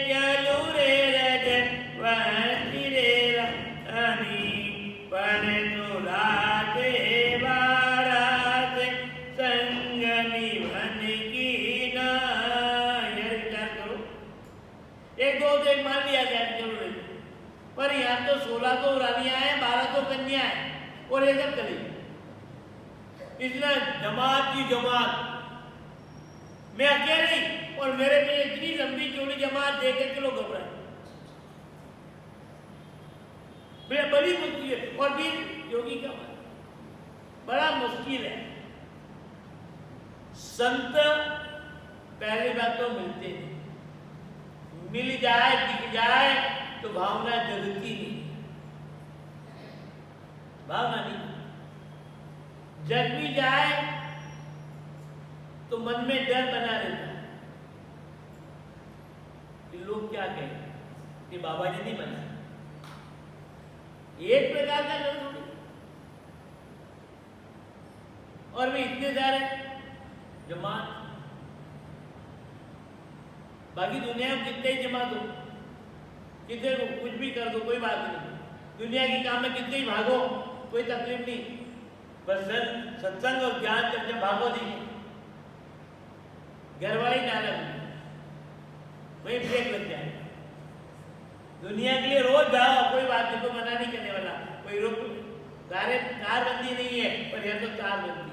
चलू रे रजन वंती रे रानी, पण तुला दे बारात संग निभन की ना। यह विचार करो, एक दो तो एक मान लिया जाए चलो रे, पर यहाँ तो 16 तो रानियां हैं, 12 तो कन्या है, और ये सब करेंगे। इतना जमात की जमात, मैं अकेली और मेरे पे इतनी लंबी चौड़ी जमात देख के लोग घबराए, बड़ी मुश्किल है। और भी योगी का बड़ा मुश्किल है। संत पहली बात तो मिलते नहीं, मिल जाए, दिख जाए तो भावना जगती नहीं, भावना नहीं। जग भी जाए तो मन में डर बना रहता है कि लोग क्या कहें कि बाबा जी नहीं बना। एक प्रकार का डर थोड़ी, और भी इतने सारे जमात, बाकी दुनिया में कितने ही जमात हो, कितने को कुछ भी कर दो कोई बात नहीं, दुनिया के काम में कितने ही भागो कोई तकलीफ नहीं, बस सत्संग और ज्ञान चर्चा भागो नहीं, घर वाले डाला वही ब्रेक लग जाए। दुनिया के लिए रोज भागो कोई बात नहीं, कोई मना नहीं करने वाला, कोई रोक कारबंदी नहीं है, पर यह तो कारबंदी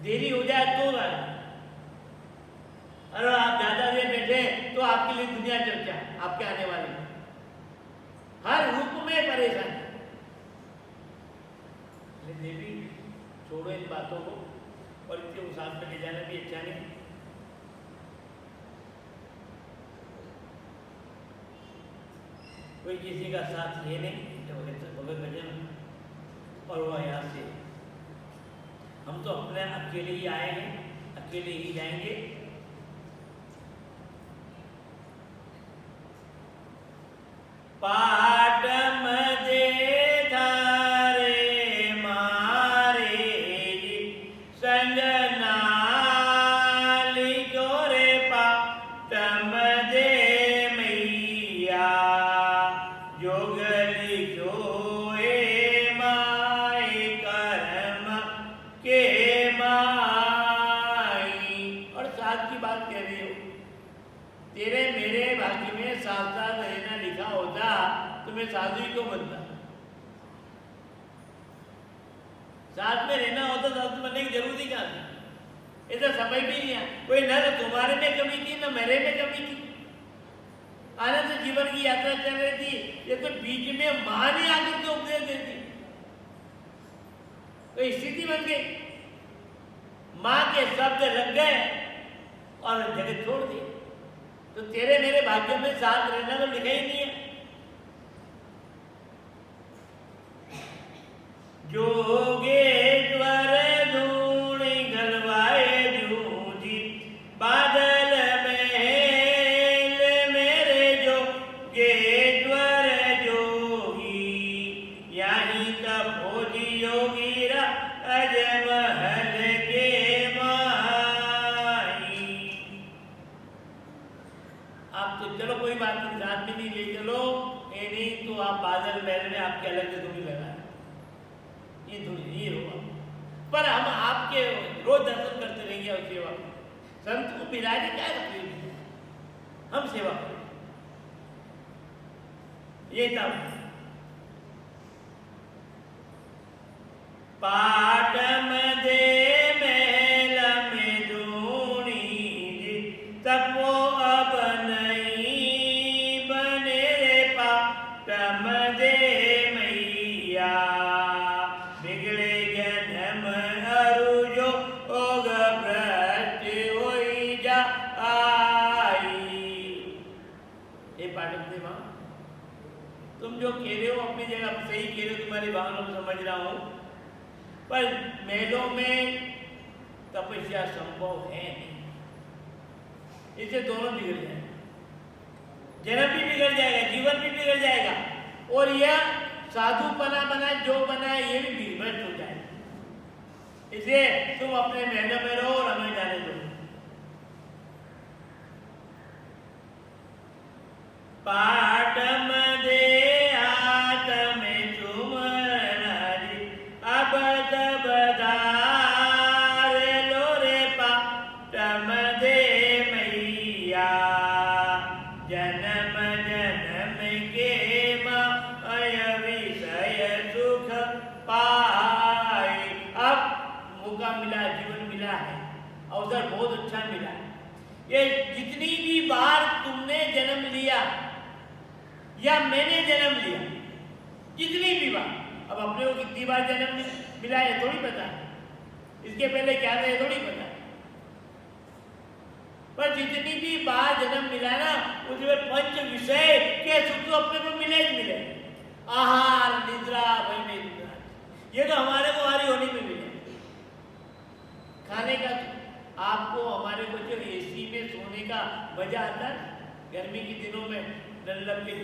देरी हो जाए तो अरे आप ज्यादा देर बैठे तो आपके लिए दुनिया चर्चा आपके आने वाले हर रूप में परेशानी। देवी छोड़ो इन बातों को और इनके उसाद में ले जाना भी अच्छा नहीं। कोई किसी का साथ ले नहीं भगत भजन और वह यहाँ से हम तो अपने अकेले ही आए हैं, अकेले ही जाएंगे। पाट मदे धारे मारे संग नाली गोरे पाट मदे मैया जोगली जोए माए कर्म के माई। और साथ की बात कह रही हो, तेरे मेरे भाग्य में साथ साथ रहना लिखा होता तो मैं साधु ही क्यों बनता। साथ में रहना होता साधु बनने की जरूरत ही क्या थी। ऐसा समय भी नहीं है, कोई ना तो तुम्हारे में कमी थी ना मेरे में कमी थी। आनंद से जीवन की यात्रा चल रही थी, ये तो बीच में मां ने आकर के उपदेश देती तो स्थिति बन गई, मां के शब्द लग गए और जगह छोड़ दी। तो तेरे मेरे भाग्य में साथ रहना तो लिखा ही नहीं है। जोगेश्वर धूणी गलवाए जूझी बादल महल मेरे जोगेश्वर जोगी यहीं का भोजी योगी अजमहल के माई। आप तो चलो कोई बात नहीं, साथ में नहीं ले चलो, ये नहीं तो आप बादल महल में आपके अलग से धुनी लगा ये धुनी ये होगा, पर हम आपके रोज दर्शन करते रहेंगे और सेवा संत को बिराजे क्या रखते, हम सेवा करें। ये तब पाट मदे महल में धूनी तब वो अब नहीं बने रे पाट मदे मैया बिगड़े जन्म अरुजो ओग भ्रष्ट होई जा आई। ये पाठ में मां तुम जो कह रहे हो अपनी जगह सही कह रहे हो, तुम्हारी भावना को समझ रहा हूं, पर महलों में तपस्या संभव है नहीं, इससे दोनों बिगड़ जाएगा, जन्म भी बिगड़ जाएगा, जीवन भी बिगड़ जाएगा, और यह साधु बना जो बना ये भी भ्रष्ट हो जाएगा। इसलिए तुम अपने महलों में रहो और हमें जाने दो। पाट मदे हाथ में चुमन अब तब धार लो रे पाट मदे मैया जन्म जन्म के माय विषय सुख पाई। अब मौका मिला, जीवन मिला है, अवसर बहुत अच्छा मिला है। ये जितनी भी बार तुमने जन्म लिया या मैंने जन्म लिया, जितनी भी बार, अब अपने को कितनी बार जन्म मिला है थोड़ी पता है, इसके पहले क्या था ये थोड़ी पता है। पर जितनी भी बार जन्म मिला ना उसमें पंच विषय के सुख तो अपने को मिले ही मिले। आहार निद्रा भय निद्रा ये तो हमारे को हमारी होनी में मिले। खाने का आपको हमारे को जो एसी में सोने का मजा आता है गर्मी के दिनों में डल्लब के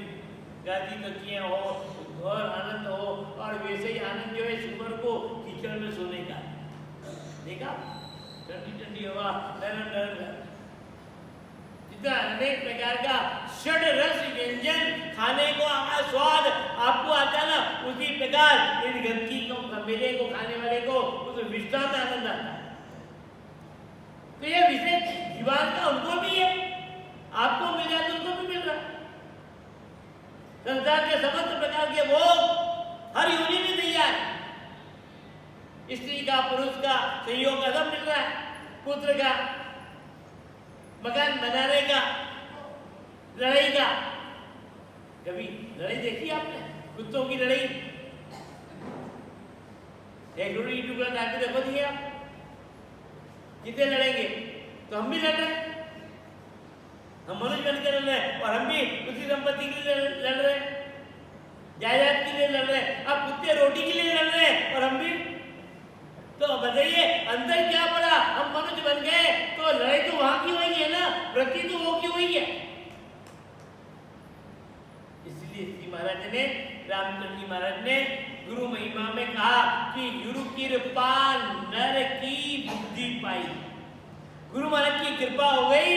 गादी तकियां हो और आनंद हो, और वैसे ही आनंद जो है सुबह को कीचड़ में सोने का। देखा ठंडी ठंडी हवा नरम नरम इतना अनेक प्रकार का षड रस व्यंजन खाने को स्वाद आपको आता ना, उसी प्रकार यदि गंदगी को मेले को खाने वाले को उस विश्रांत आनंद आता है। तो ये विषय जीवन का उनको भी है, आपको मिल जाए तो उनको भी मिल रहा है। संसार के समस्त प्रकार के भोग हर योनि में तैयार है। स्त्री का पुरुष का संयोग का सब मिल रहा है, पुत्र का मकान बनाने का, लड़ाई का। कभी लड़ाई देखी आपने? कुत्तों की लड़ाई एक रोटी टुकड़ा काट के देखो दिए आप कितने लड़ेंगे। तो हम भी लड़ रहे हैं, हम मनुष्य बनकर लड़ रहे हैं और हम भी उसी संपत्ति के लिए लड़ रहे हैं, जायदाद के लिए लड़ रहे हैं। अब कुत्ते रोटी के लिए लड़ रहे हैं और हम भी। तो बताइए अंदर क्या पड़ा? हम मनुष्य बन गए तो लड़ाई तो वहां की हुई है ना, वृत्ति तो वो की हुई है। इसलिए श्री महाराज ने, रामचंद्र जी महाराज ने गुरु महिमा में कहा कि गुरु कृपा नर की बुद्धि पाई। गुरु महाराज की कृपा हो गई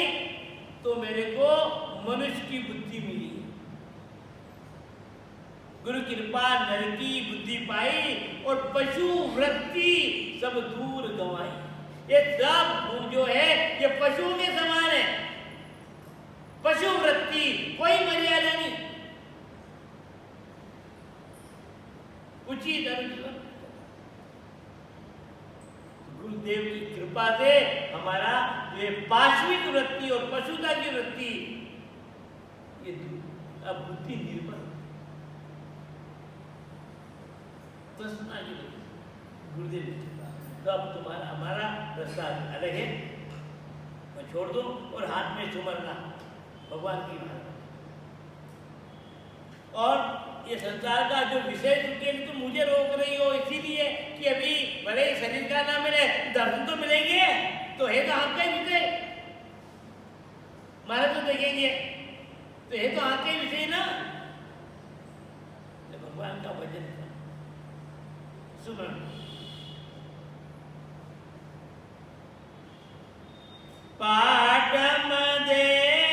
तो मेरे को मनुष्य की बुद्धि मिली। गुरु कृपा नर की बुद्धि पाई और पशु वृत्ति सब दूर गंवाई। ये सब गुण जो है ये पशुओं के समान है। पशु वृत्ति कोई मर्यादा नहीं, उचित अनुचित। गुरुदेव की कृपा से हमारा ये पाश्विक वृत्ति और पशुता की वृत्ति ये अब बुद्धि निर्भर तृष्णा की गुरुदेव की कृपा। तो अब तुम्हारा हमारा रास्ता अलग है, मैं छोड़ दो और हाथ में सुमरना भगवान की बात। और ये संसार का जो विषय चुके तुम मुझे रोक रही हो इसीलिए कि अभी भले शरीर का ना मिले दर्शन तो मिलेंगे, तो है तो आपका ही विषय, मारा तो देखेंगे तो है तो आपका ही विषय ना। तो भगवान का भजन सुमरण पाटम दे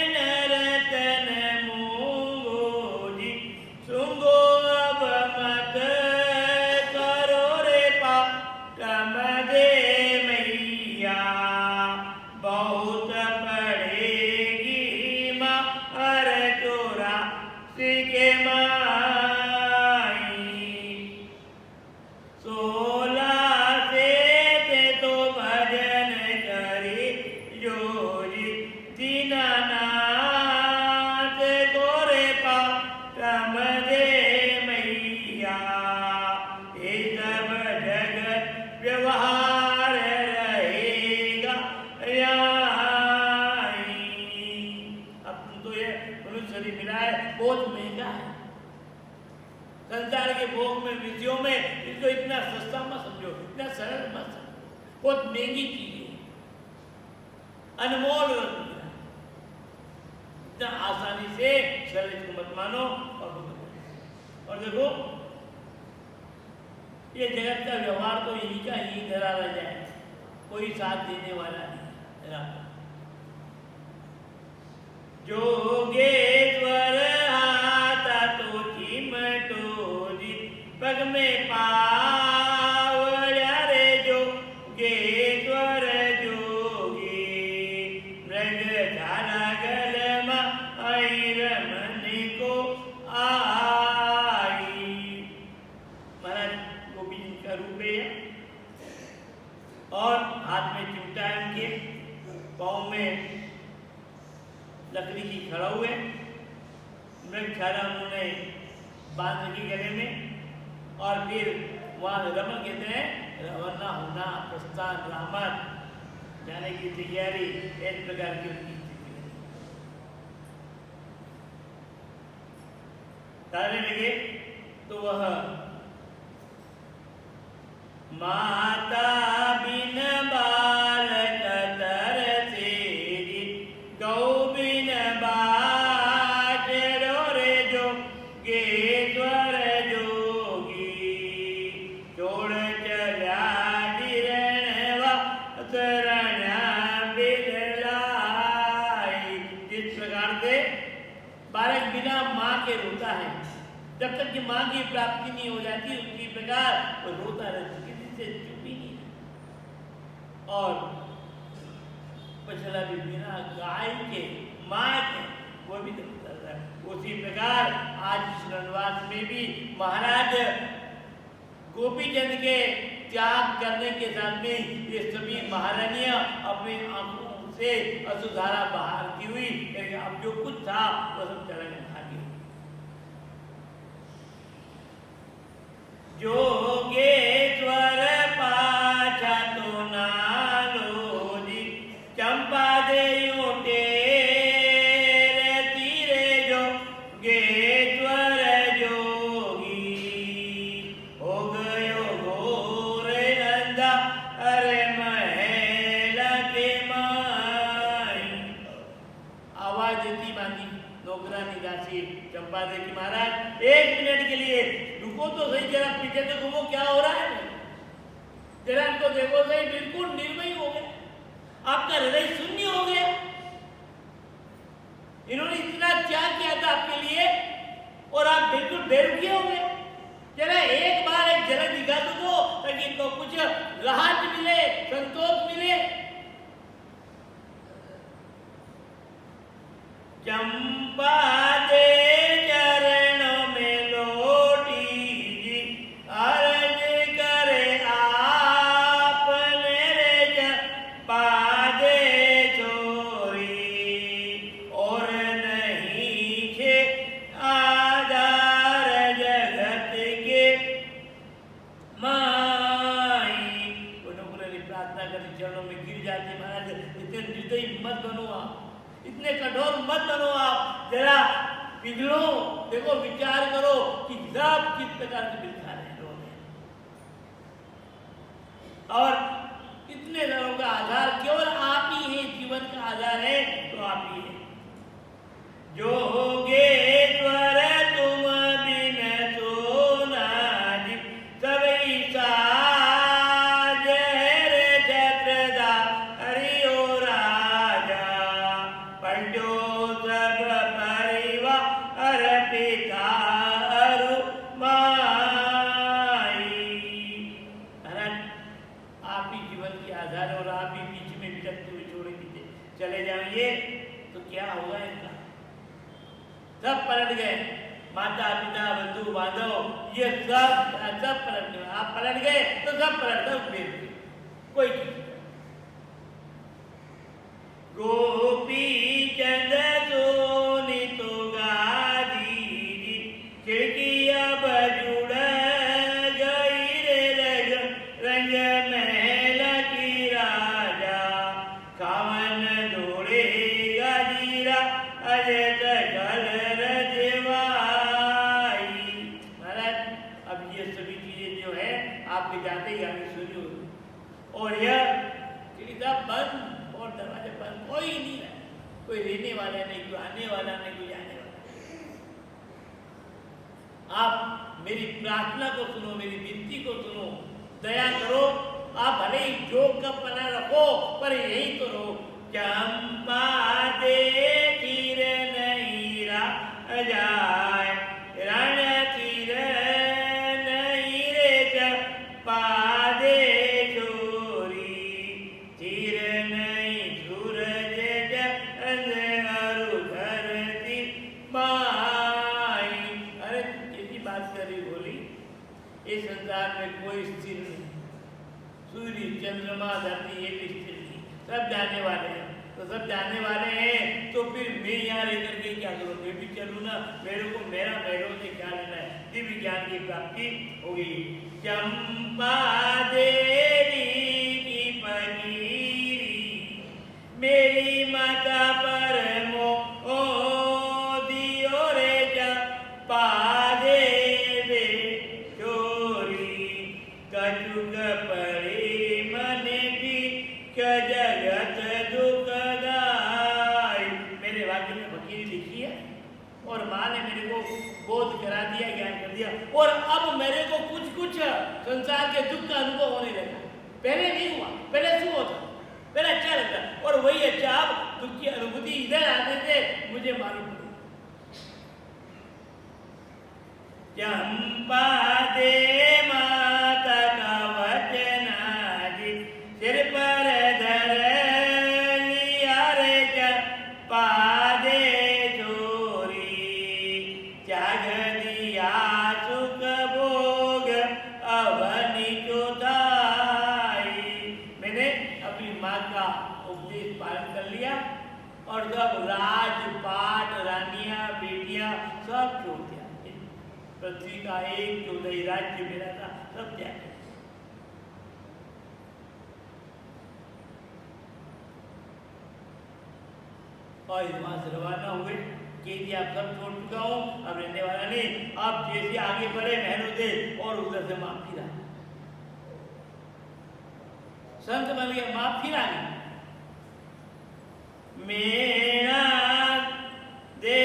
नरतन मूंगोजी सुंगो अब मत करो रे पाटम दे मैया बहुत पड़ेगी माँ अर चोरा सीखे माई सोला से ते तो भजन करे जोरी दीनानाथ गोरे पाटम दे मैया। ये सब जगत व्यवहार रहेगा यहीं। अब तुम तो ये मनुष्य शरीर मिला है बहुत महंगा है। संसार के भोग में विधियों में इसको इतना सस्ता मत समझो, इतना सरल मत समझो, बहुत महंगी चीज है, अनमोल रत्न है। इतना आसानी से सरल इसको मत मानो। और देखो ये जगत का व्यवहार तो यही का यही धरा रह जाए, कोई साथ देने वाला नहीं। जोगेश्वर हाथा तो चिमटोरी पग में पावड़ा रे जोगेश्वर जोगे मृग झाला गलमा आई रमन को आई। महाराज गोपी जी का रूप है और हाथ में चिमटा है उनके, पाँव में लकड़ी की खड़ा हुए, मृगछाला उन्होंने बांध रखी गले में। और फिर वहां रमन कहते हैं रवाना होना प्रस्थान रामन जाने की तैयारी, इस प्रकार की उनकी स्थिति है। तारे लगे तो वह माता बिन बालक तरसे, गौ बिन बाजरो रे जोगेश्वर जोगी, छोड़ चला जिरणवा शरणा बिरलाई। जिस प्रकार से बालक बिना माँ के रोता है, जब तक कि माँ की प्राप्ति नहीं हो जाती, उसी प्रकार वो रोता रहता है, किसी से चुप ही नहीं। और पछला भी बिना गाय के, माँ के, वो भी रोता रहता है। उसी प्रकार आज इस वनवास में भी महाराज गोपीचंद के त्याग करने के साथ में ये सभी महारानियां अपनी आंखों से अश्रुधारा बहाती हुई, अब जो कुछ था वो सब चला गया। जोगेश्वर पाछा तो नालो जी, चंपा दे तीरे जोगेश्वर जोगी, हो गयो घोर अंधा अरे महल के माई। आवाज इतनी बांधी नौकरानी दासी चंपा दे की, महाराज 1 मिनट के लिए रुको तो सही, जरा पीछे से घूमो, क्या हो रहा है, जरा इनको देखो सही, बिल्कुल निर्मय हो गए, आपका हृदय शून्य हो गया। इन्होंने इतना त्याग किया था आपके लिए और आप बिल्कुल बेरुखी हो गए। जरा एक बार एक झलक दिखा दो ताकि इनको कुछ राहत मिले, संतोष मिले। चंपा दे चरणों में लोटी जी, अर्ज करे आपने रे चंपा दे छोरी, और नहीं खे आधार जगत के माई। उन्होंने प्रार्थना करती, चरणों में गिर जाती, महाराज इतने निर्दयी मत बनो आप, इतने कठोर मत बनो आप, जरा पिघलो, देखो विचार करो कि सब किस प्रकार से बिखा रहे हैं। और इतने लोगों का आधार केवल आप ही है, जीवन का आधार है तो आप ही है। जोगेश्वर तुम बिन सोना जी, सबई साज रे छत्रदा हरिओ राजा, पंडो सब परिवार पिता अरु माई। महाराज आप ही जीवन के आधार और आप ही बीच में विरक्त हुए छोड़ दीजिए, चले जाएंगे तो क्या होगा इनका। सब पलट गए, माता पिता बंधु बांधव ये सब पलट गए। आप पलट गए तो सब पलट गए, कोई गोपी चंद सोनी तो गादी, खिड़की अब जुड़ गई रे रंग महल की राजा, खावन दौड़े गाजीरा अजय कल रजवाई। महाराज अब ये सभी चीजें जो है आप जाते ही आगे शुरू, और यह खिड़की बंद और दरवाजे बंद, कोई नहीं है, कोई रहने वाला नहीं, कोई आने वाला नहीं, कोई जाने वाला नहीं। आप मेरी प्रार्थना को सुनो, मेरी विनती को सुनो, दया करो। आप भले ही जोग का पना रखो पर यही तो रहो। चंपा दे तीर नहीं जाए, रण तीर नहीं रे चंपा दे छोरी, तीर नहीं सूरज अरु धरती माई। अरे कैसी बात करी बोली, इस संसार में कोई स्थिर नहीं, सूर्य चंद्रमा धरती ये भी स्थिर नहीं, सब जाने वाले हैं। तो सब जाने वाले हैं तो फिर मैं यहाँ रह करके क्या करूँ, मैं भी चलूँ ना, मेरे को मेरा मेरों से क्या लेना है। दिव्य ज्ञान की प्राप्ति होगी। चंपा देवी की फकीरी बोध करा दिया, ज्ञान कर दिया, और अब मेरे को कुछ कुछ संसार के दुख का अनुभव होने लगा। पहले नहीं हुआ, पहले शुभ होता, पहले अच्छा लगता, और वही अच्छा अब दुख की अनुभूति इधर आने से मुझे मालूम पड़ी। चंपा दे माता का वचन जी सिर पर धर लिया रे, चंपा दे चोरी त्याग दिया सुख भोग अवनी चौथाई। मैंने अपनी माँ का उपदेश पालन कर लिया और जब राजपाट रानियां बेटियां सब छोड़ दिया, पृथ्वी का 1/4 राज्य मेरा था, सब त्याग किया। और वहां से रवाना हुए कि आप सब छोड़ चुका हूं, अब रहने वाला नहीं। आप जैसे आगे बढ़े महलों से और उधर से माफ फिरा, संत बन गया, माफ फिरा नहीं। मेरा दे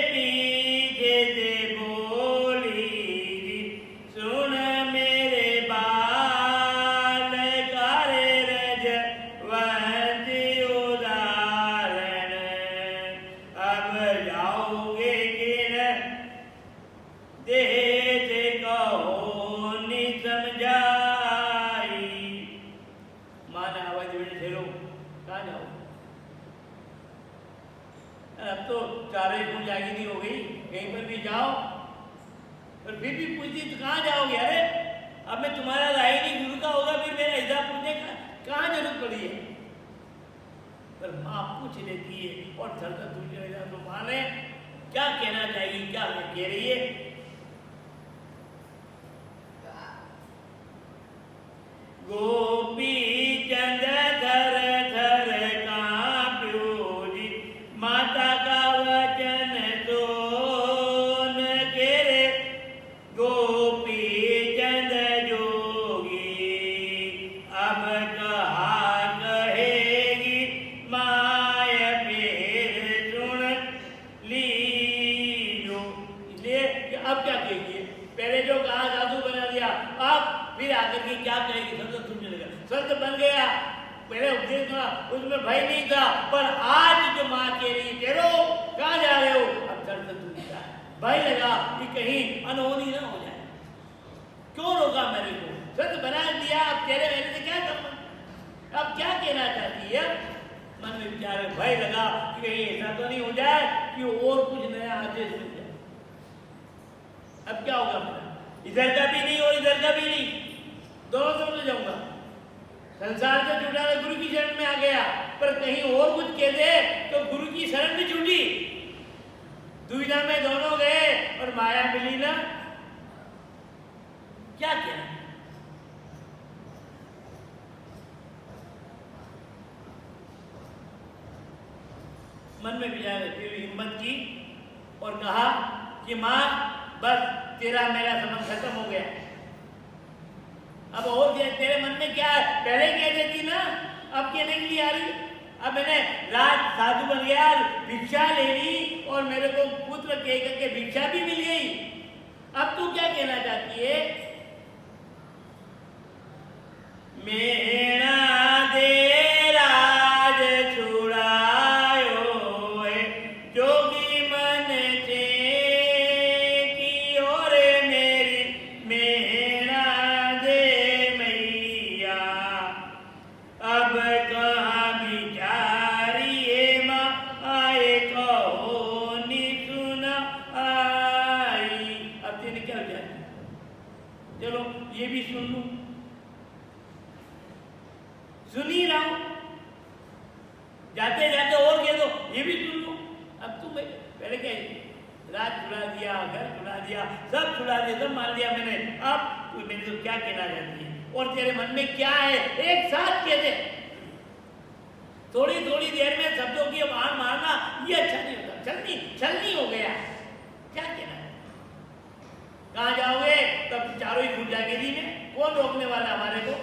पीछे से बोली सुन मेरे बाल कारे रज वंश उदाहरण, अब जाओगे किन देश कहो नि समझाई। माना आवाज में ठहरो, कहाँ जाओ? अब तो चारों ही फूल जागीरी हो गई, कहीं पर भी जाओ, और फिर भी पूछती तो कहाँ जाओगे? अरे अब मैं तुम्हारा राही नहीं, गुरु का होगा, फिर मेरा हिसाब पूछने का कहाँ जरूरत पड़ी है? पर माँ पूछ लेती है और थरथर दूसरे रहेगा, तो माँ ने क्या कहना चाहिए, क्या कह रही है? गोपी चंद धर धर कांप्यो जी, माता का वचन सोन के रे, गोपी चंद जोगी अब कहा कहेगी माय फिर सुन लीजो। इसलिए कि अब क्या कहेगी? पहले जो कहा साधु बना दिया, अब फिर आकर के क्या कहेगी? संत सुनने लगा, संत बन गया। पहले उपदेश था, उसमें भय नहीं था, पर आज जो माँ कह रही तेरो कहाँ जा रहे हो, अब संत सुनता है, भय लगा कि कहीं अनहोनी ना हो जाए। क्यों रोका मेरे को? संत बना दिया, अब तेरे मेरे से क्या संबंध? अब क्या कहना चाहती है? मन में विचार, भय लगा कि कहीं ऐसा तो नहीं हो जाए कि और कुछ नया आदेश मिल जाए। अब क्या होगा मेरा? इधर का भी नहीं और इधर का भी नहीं, दोनों तरफ से जाऊंगा। संसार से छूटा तो गुरु की शरण में आ गया, पर कहीं और कुछ कह दे तो गुरु की शरण भी छूटी। दुविधा में दोनों गए और माया मिली ना, क्या कहना? मन में विचार, फिर हिम्मत की और कहा कि माँ बस तेरा मेरा संबंध खत्म हो गया, अब और तेरे मन में क्या है? पहले कह देती ना, अब कहने के लिए आ रही? अब मैंने राज साधु बन गया, भिक्षा ले ली और मेरे को पुत्र कह करके भिक्षा भी मिल गई, अब तू क्या कहना चाहती है? मेरा दे राज छुड़ायो है, जोगी मन से की और मेरी मेरा दे मैया, अब कहाँ बिचारी माँ आए कहो नि सुना आई। अब तेने क्या विचार? चलो ये भी सुन लूं, सुन ही रहा हूं, जाते जाते और कह दो ये भी सुन लो। अब तुम पहले क्या, राज छुड़ा दिया, घर छुड़ा दिया, सब छुड़ा दिया, सब मान लिया मैंने, अब तू मेरे को क्या कहना चाहती है और तेरे मन में क्या है? एक साथ कह दे। थोड़ी थोड़ी देर में शब्दों की बाण मारना ये अच्छा नहीं होता, छलनी हो गया। क्या कहना है? कहाँ जाओगे? तब चारों ही छूट जाएंगे दी में, कौन रोकने वाला हमारे को?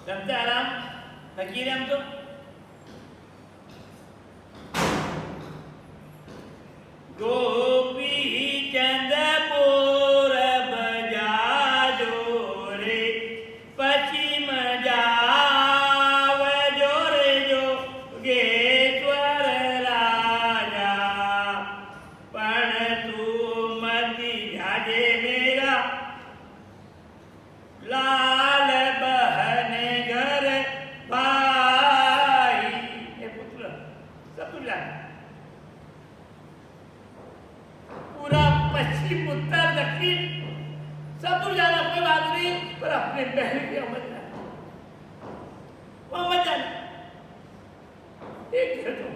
रखते आराम, फकीर हम तो। गोपी पश्चिम जाव जोरे जोगेश्वर राजा, पण तू मति जाजे मेरा लाल बहन घर भाई। ए पुत्र सब तू जान, पूरा पश्चिम उत्तर दक्षिण सब तू जाना, कोई बात नहीं, पर अपने बहन की मत जाना, वो मत जाना। एक घर तो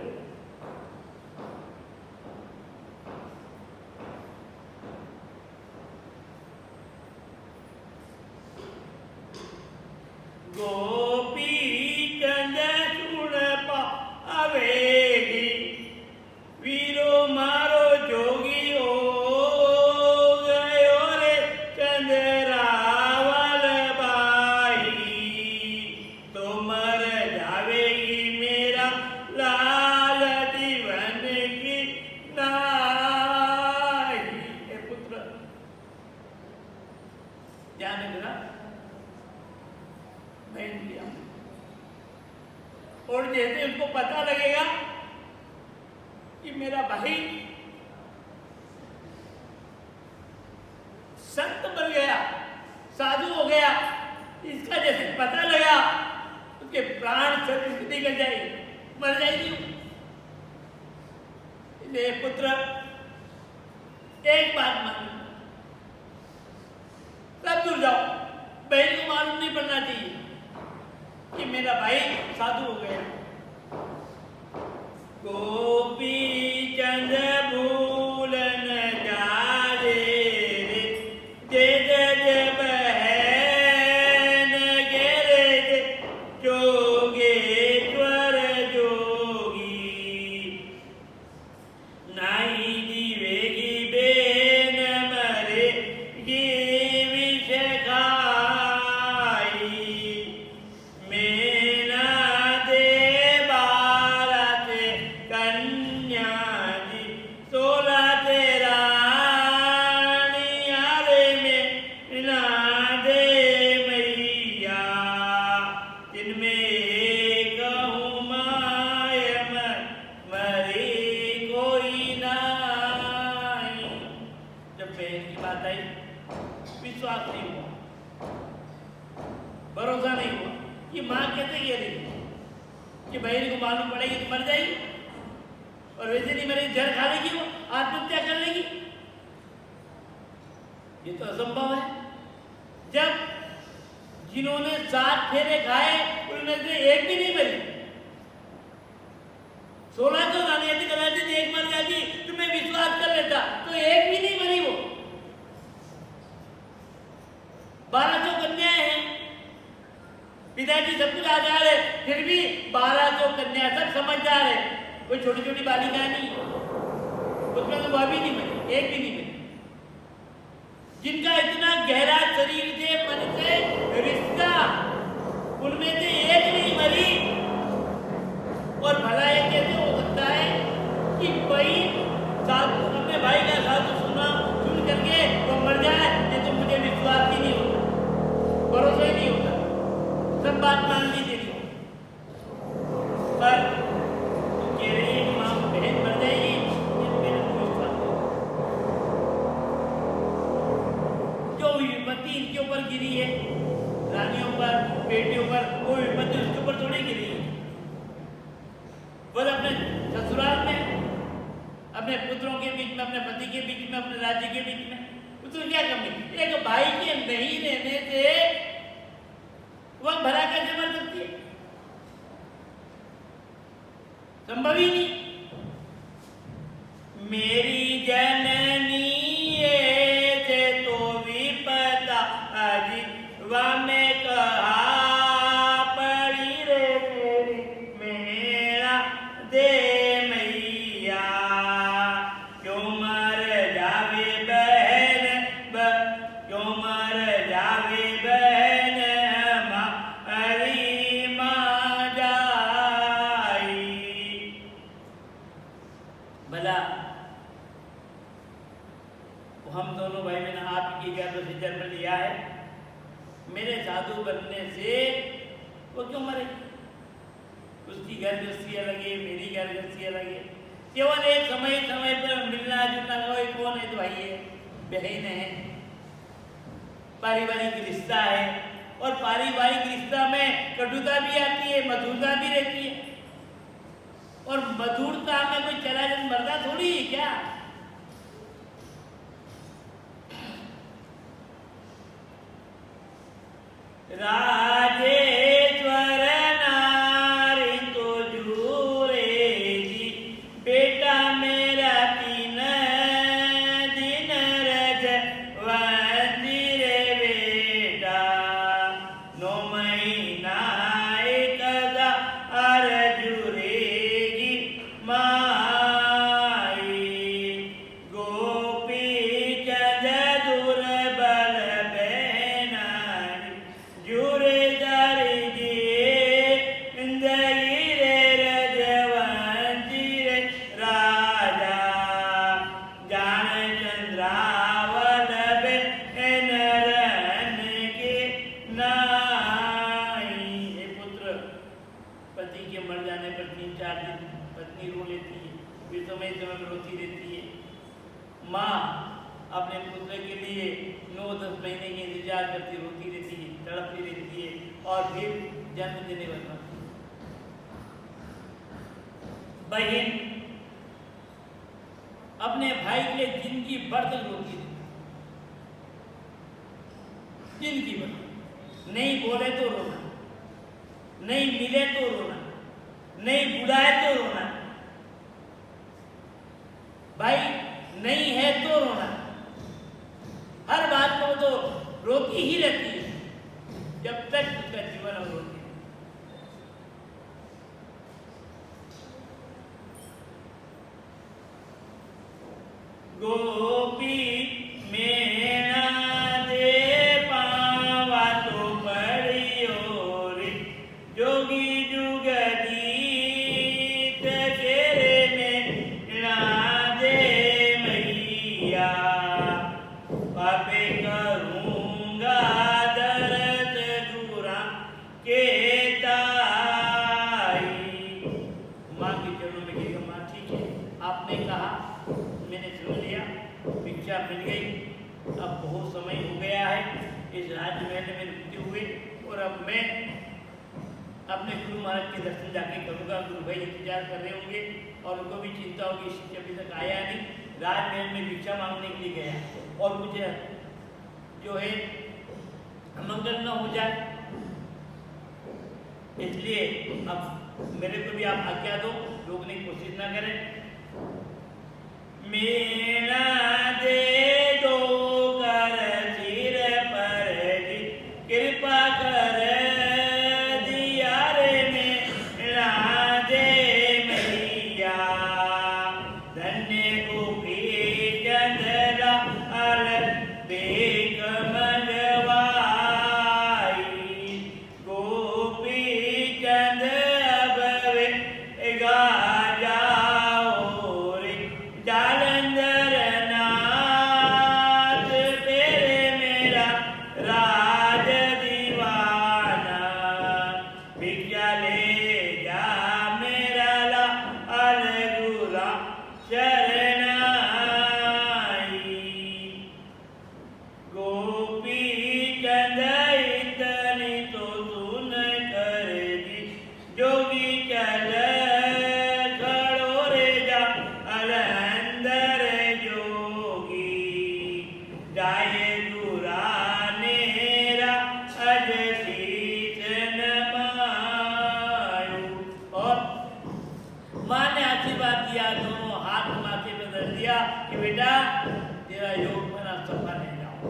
गोपी चंद सुन पावेगी, वीरो मारो जोगी हो गयो रे चंद्रावल बाई, तो मर जावेगी मेरा लाल जीवन की नाई। ए पुत्र ध्यान देना, और जैसे उनको पता लगेगा कि मेरा भाई संत बन गया, साधु हो गया, इसका जैसे पता लगा उसके प्राण शरीर से निकल जाएगी, मर जाएगी। इसलिए पुत्र एक बात मान, सब दूर जाओ, बहन को मालूम नहीं पड़ना चाहिए कि मेरा भाई साधु हो गया। गोपी चंद भूल न जाए रे, जे जे बहन गेरे जोगेश्वर जोगी, नाई जीवेगी बेन मरेगी विष खाई, मेरा दे बारत कन्या जी, 16 तेरा नियारे में ना दे मैया, जिनमें कहूँ माय मरे कोई नाई। जब बहन की बात आई, विश्वास नहीं हुआ, भरोसा नहीं हुआ। ये माँ कैसे कह रही कि बहन को मालूम पड़ेगी तो मर जाएगी, और वैसे नहीं मरेगी, जहर खा लेगी, वो आत्महत्या कर लेगी, ये तो असंभव है। जब जिन्होंने 7 फेरे खाए उनमें से एक भी नहीं मरी, 16 तो जाने थे, कदाचित एक मर जाती तो मैं विश्वास कर लेता, तो एक भी नहीं मरी वो। 1200 कन्याएं हैं, पिताजी सब कुछ आचार है, फिर भी 1200 कन्या सब समझदार है, कोई छोटी छोटी बालिका नहीं, उसमें तो वह भी नहीं मरी, एक भी नहीं मरी। जिनका इतना गहरा शरीर से मन से रिश्ता, उनमें से एक नहीं मरी। और भला ये कैसे हो सकता है कि बहन अपने भाई का साधु सुन करके वो मर जाए, ये तो मुझे विश्वास ही नहीं होता, भरोसा ही नहीं होता, सब बात मान ली तेरी। पर तू कह रही है कि माँ बहन मर जाएगी, ये मेरे को विश्वास नहीं। जो विपत्ति इनके ऊपर गिरी है, रानियों पर, बेटियों पर, वो विपत्ति उसके ऊपर थोड़ी गिरी है। वो अपने ससुराल में, अपने पुत्रों के बीच में, अपने पति के बीच में, अपने राज्य के बीच में, उसको क्या कमी? एक भाई के नहीं रहने से वह भला कैसे मर सकती है? संभव ही नहीं। मेरी जननी से तो विपदा अजिवा में कहा पड़ी रे मेरी, मेरा दे मैया, क्यों मर जावे बहन, क्यों मर जावे बहन हमारी माँ जाई। साधु बनने से वो क्यों मरे? उसकी घर गृहस्थी अलग है, मेरी घर गृहस्थी अलग है। केवल एक समय समय पर मिलना जुलना, कोई कौन है तो भाई है, बहन है, पारिवारिक रिश्ता है। और पारिवारिक रिश्ता में कटुता भी आती है, मधुरता भी रहती है। और मधुरता में कोई चला जन मरदा थोड़ी है क्या? राजेश्वर नारी तो जुरेगी, बेटा मेरा 3 दिन रजवंती रे बेटा, 9 महीना एक दार जुरेगी माई, गोपी चंद दुर्बल बहनाई, जुरे दारी जिए जिंदगी रे रजवंती रे राजा, जान चंद्रावल बेन रन के नाई। हे पुत्र, पति के मर जाने पर 3-4 दिन पत्नी रो लेती है, वे समय समय रोती रहती है। माँ अपने पुत्र के लिए 9-10 महीने के इंतजार करती रोती रहती है, तड़पती रहती है और फिर जन्म देने वाला बहन अपने भाई के लिए जिंदगी भर तक रोती रहती, जिंदगी भर। नहीं बोले तो रोना, नहीं मिले तो रोना, नहीं बुलाए तो रोना, भाई नहीं है तो रोना, हर बात में वो तो रोती ही रहती है जब तक उसका जीवन और रोती है। गोपी मेना दे पावा तो पड़ियो रे, जोगी जुगदी तेरे में ना दे मैया, पापे करूंगा दर्द दूरा के ताई। माँ के चरणों में गिरेगा, माँ ठीक है, आपने कहा, मैंने सुन लिया, भिक्षा मिल गई, अब बहुत समय हो गया है इस राजमहल में रुकते हुए, और अब मैं अपने गुरु महाराज के दर्शन जाके करूँगा। गुरु भाई इंतजार कर रहे होंगे और उनको भी चिंता होगी, शिष्य अभी तक आया नहीं, राजमहल में भिक्षा मांगने के लिए गया और मुझे जो है मंगल न हो जाए, इसलिए अब मेरे को भी आप आज्ञा दो, रोकने की कोशिश ना करें। मेरा दे दो कर सिर पर जी, कृपा कर दिया रे मेरा दे मैया, धन्य गोपी चंद्रा बेग मंगवाई, गोपी चंद अब गा जाओ रे, जालंधर नाथ तेरे मेरा राज दीवाना, भिक्षा ले जा मेरा लाल गुला शरणाई, गोपी चंद इतनी तो सुन कर दी, जोगी चल खड़ो रे जा अलंदर जोगी, जाए दुरानेरा अज शीश नमायो। और माँ ने आशीर्वाद दिया, दोनों हाथ माथे पे धर दिया कि बेटा तेरा योग बना सफल है, जाओ,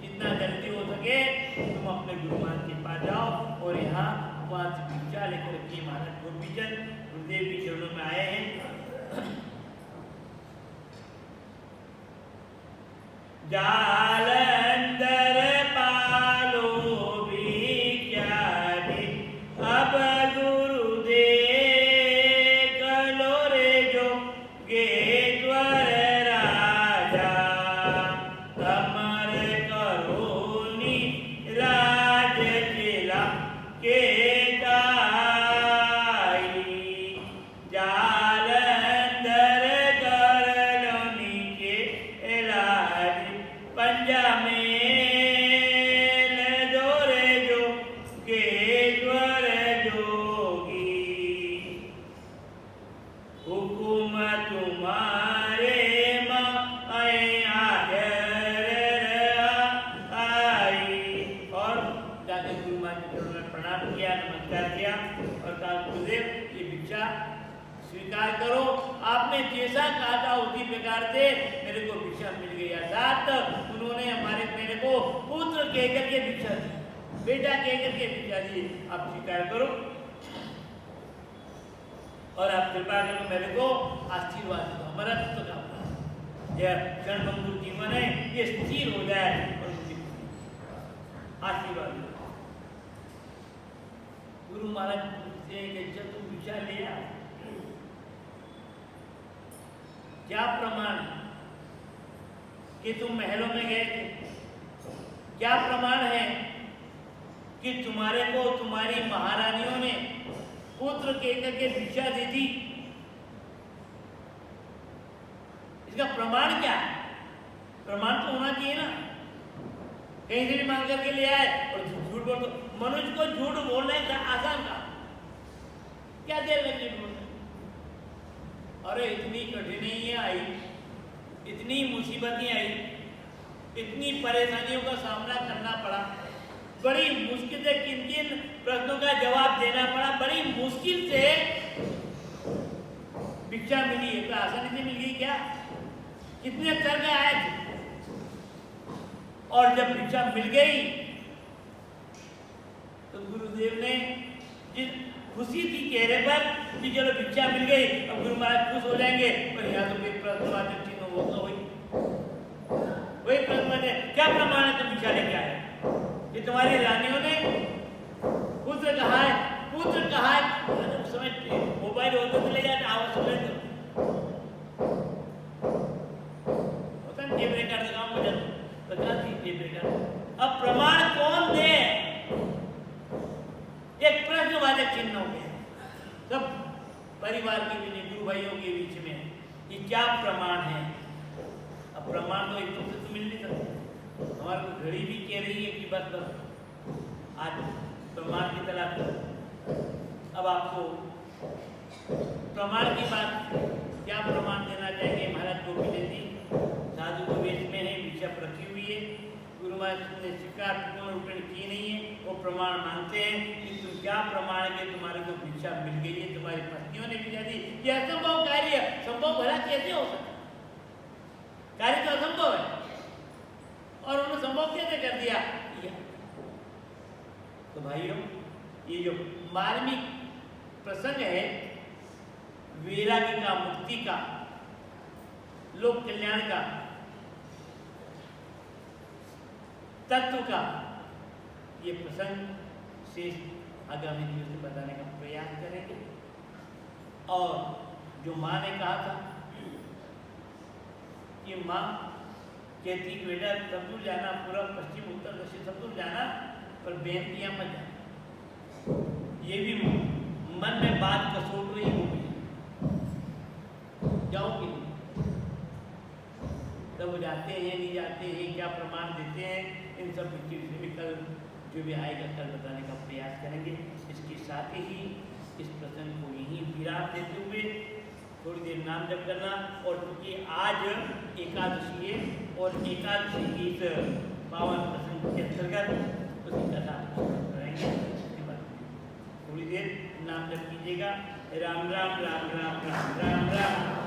जितना जल्दी हो सके तुम अपने गुरु महाराज के पास जाओ। और यहाँ वहाँ से भिक्षा लेकर के महाराज गोपीचंद गुरुदेव के चरणों में आए हैं। जालंधर पालो भिक्षा दे, अब गुरुदेव कलो रे जो गेश्वर राजा, कमर करो नी राज के जाई जालंधर कर लो नीचे इलाज पंजा में दोरे जो केश्वर जोगी हुकुम तुम्हारे स्वीकार करो, आपने जैसा कहा था उसी प्रकार से मेरे को भिक्षा मिल गई। अर्थात उन्होंने मेरे को पुत्र कहकर के भिक्षा दी, बेटा कहकर के भिक्षा दी। आप स्वीकार करो और आप कृपा करो मेरे को आशीर्वाद दो। हमारा तो यह क्षणभंगुर जीवन है, ये स्थिर हो जाए और मुझे आशीर्वाद दो। गुरु महाराज से जब तुम भिक्षा लिया, क्या प्रमाण है कि तुम महलों में गए थे? क्या प्रमाण है कि तुम्हारे को तुम्हारी महारानियों ने पुत्र कहकर के भिक्षा दे दी? इसका प्रमाण क्या है? प्रमाण तो होना चाहिए ना। कहीं से भी मांग करके ले आए और झूठ बोल दो। मनुष्य को झूठ बोलने का आसान काम, क्या देर लगी बोलने? अरे इतनी कठिनाइयां आई, इतनी मुसीबतें आई, इतनी परेशानियों का सामना करना पड़ा, बड़ी मुश्किल से किन किन प्रश्नों का जवाब देना पड़ा, बड़ी मुश्किल से भिक्षा मिली है। तो आसानी से मिल गई क्या? कितने तर्क आए थे, और जब भिक्षा मिल गई तो गुरुदेव ने जिस खुशी थी चेहरे पर कि चलो भिक्षा मिल गई, अब गुरु महाराज खुश हो जाएंगे, पर यहाँ तो फिर प्रश्नवाचक चिन्ह होगा। वही प्रश्न है, क्या प्रमाण है तुम भिक्षा लेके आए? ये तुम्हारी रानियों ने पुत्र कहा है, पुत्र कहा है। उस समय मोबाइल होते तो ले जाते, आवाज सुन लेते होता ना, टेप रिकॉर्ड का काम हो जाता, बता दी टेप रिकॉर्ड। अब प्रमाण कौन दे? एक प्रश्नवाचक चिन्ह हो गया सब परिवार के बीच, गुरु भाइयों के बीच में, ये क्या प्रमाण है? अब प्रमाण तो एक दूसरे से मिल नहीं सकते। हमारे को घड़ी भी कह रही है कि बस आज प्रमाण की तलाश करो। अब आपको प्रमाण की बात, क्या प्रमाण देना चाहिए? महाराज गोपीचंद जी साधु को वेश में है, भिक्षा रखी हुई है, गुरु महाराज ने स्वीकार पूर्ण रूपेण की नहीं है, वो प्रमाण मानते हैं कि तुम क्या प्रमाण है कि तुम्हारे को भिक्षा मिल गई है, तुम्हारी पत्नियों ने भिक्षा दी। यह असंभव कार्य, संभव भला कैसे हो सकता? कार्य तो असंभव है और उन्होंने संभव कैसे कर दिया? तो भाइयों, ये जो मार्मिक प्रसंग है वैराग्य का, मुक्ति का, लोक कल्याण का, तत्व का, ये प्रसंग से आगामी दिनों से बताने का प्रयास करेंगे। और जो माँ ने कहा था कि माँ कहती बेटा सब दूर जाना, पूर्व पश्चिम उत्तर दक्षिण सब दूर जाना, पर बेनतियाँ मत जाना। ये भी मन में बात कसोट रही होगी, जाओगे तब वो जाते हैं नहीं जाते हैं, क्या प्रमाण देते हैं, इन सब के विषय में कल जो भी आएगा कल बताने का प्रयास करेंगे। इसके साथ ही इस प्रसंग को यहीं विराम देते हुए थोड़ी देर नाम जप करना, और क्योंकि आज एकादशी है और एकादशी की इस पावन प्रसंग के अंतर्गत उसी कथा करेंगे। थोड़ी देर नाम जप कीजिएगा। राम राम राम राम राम राम राम।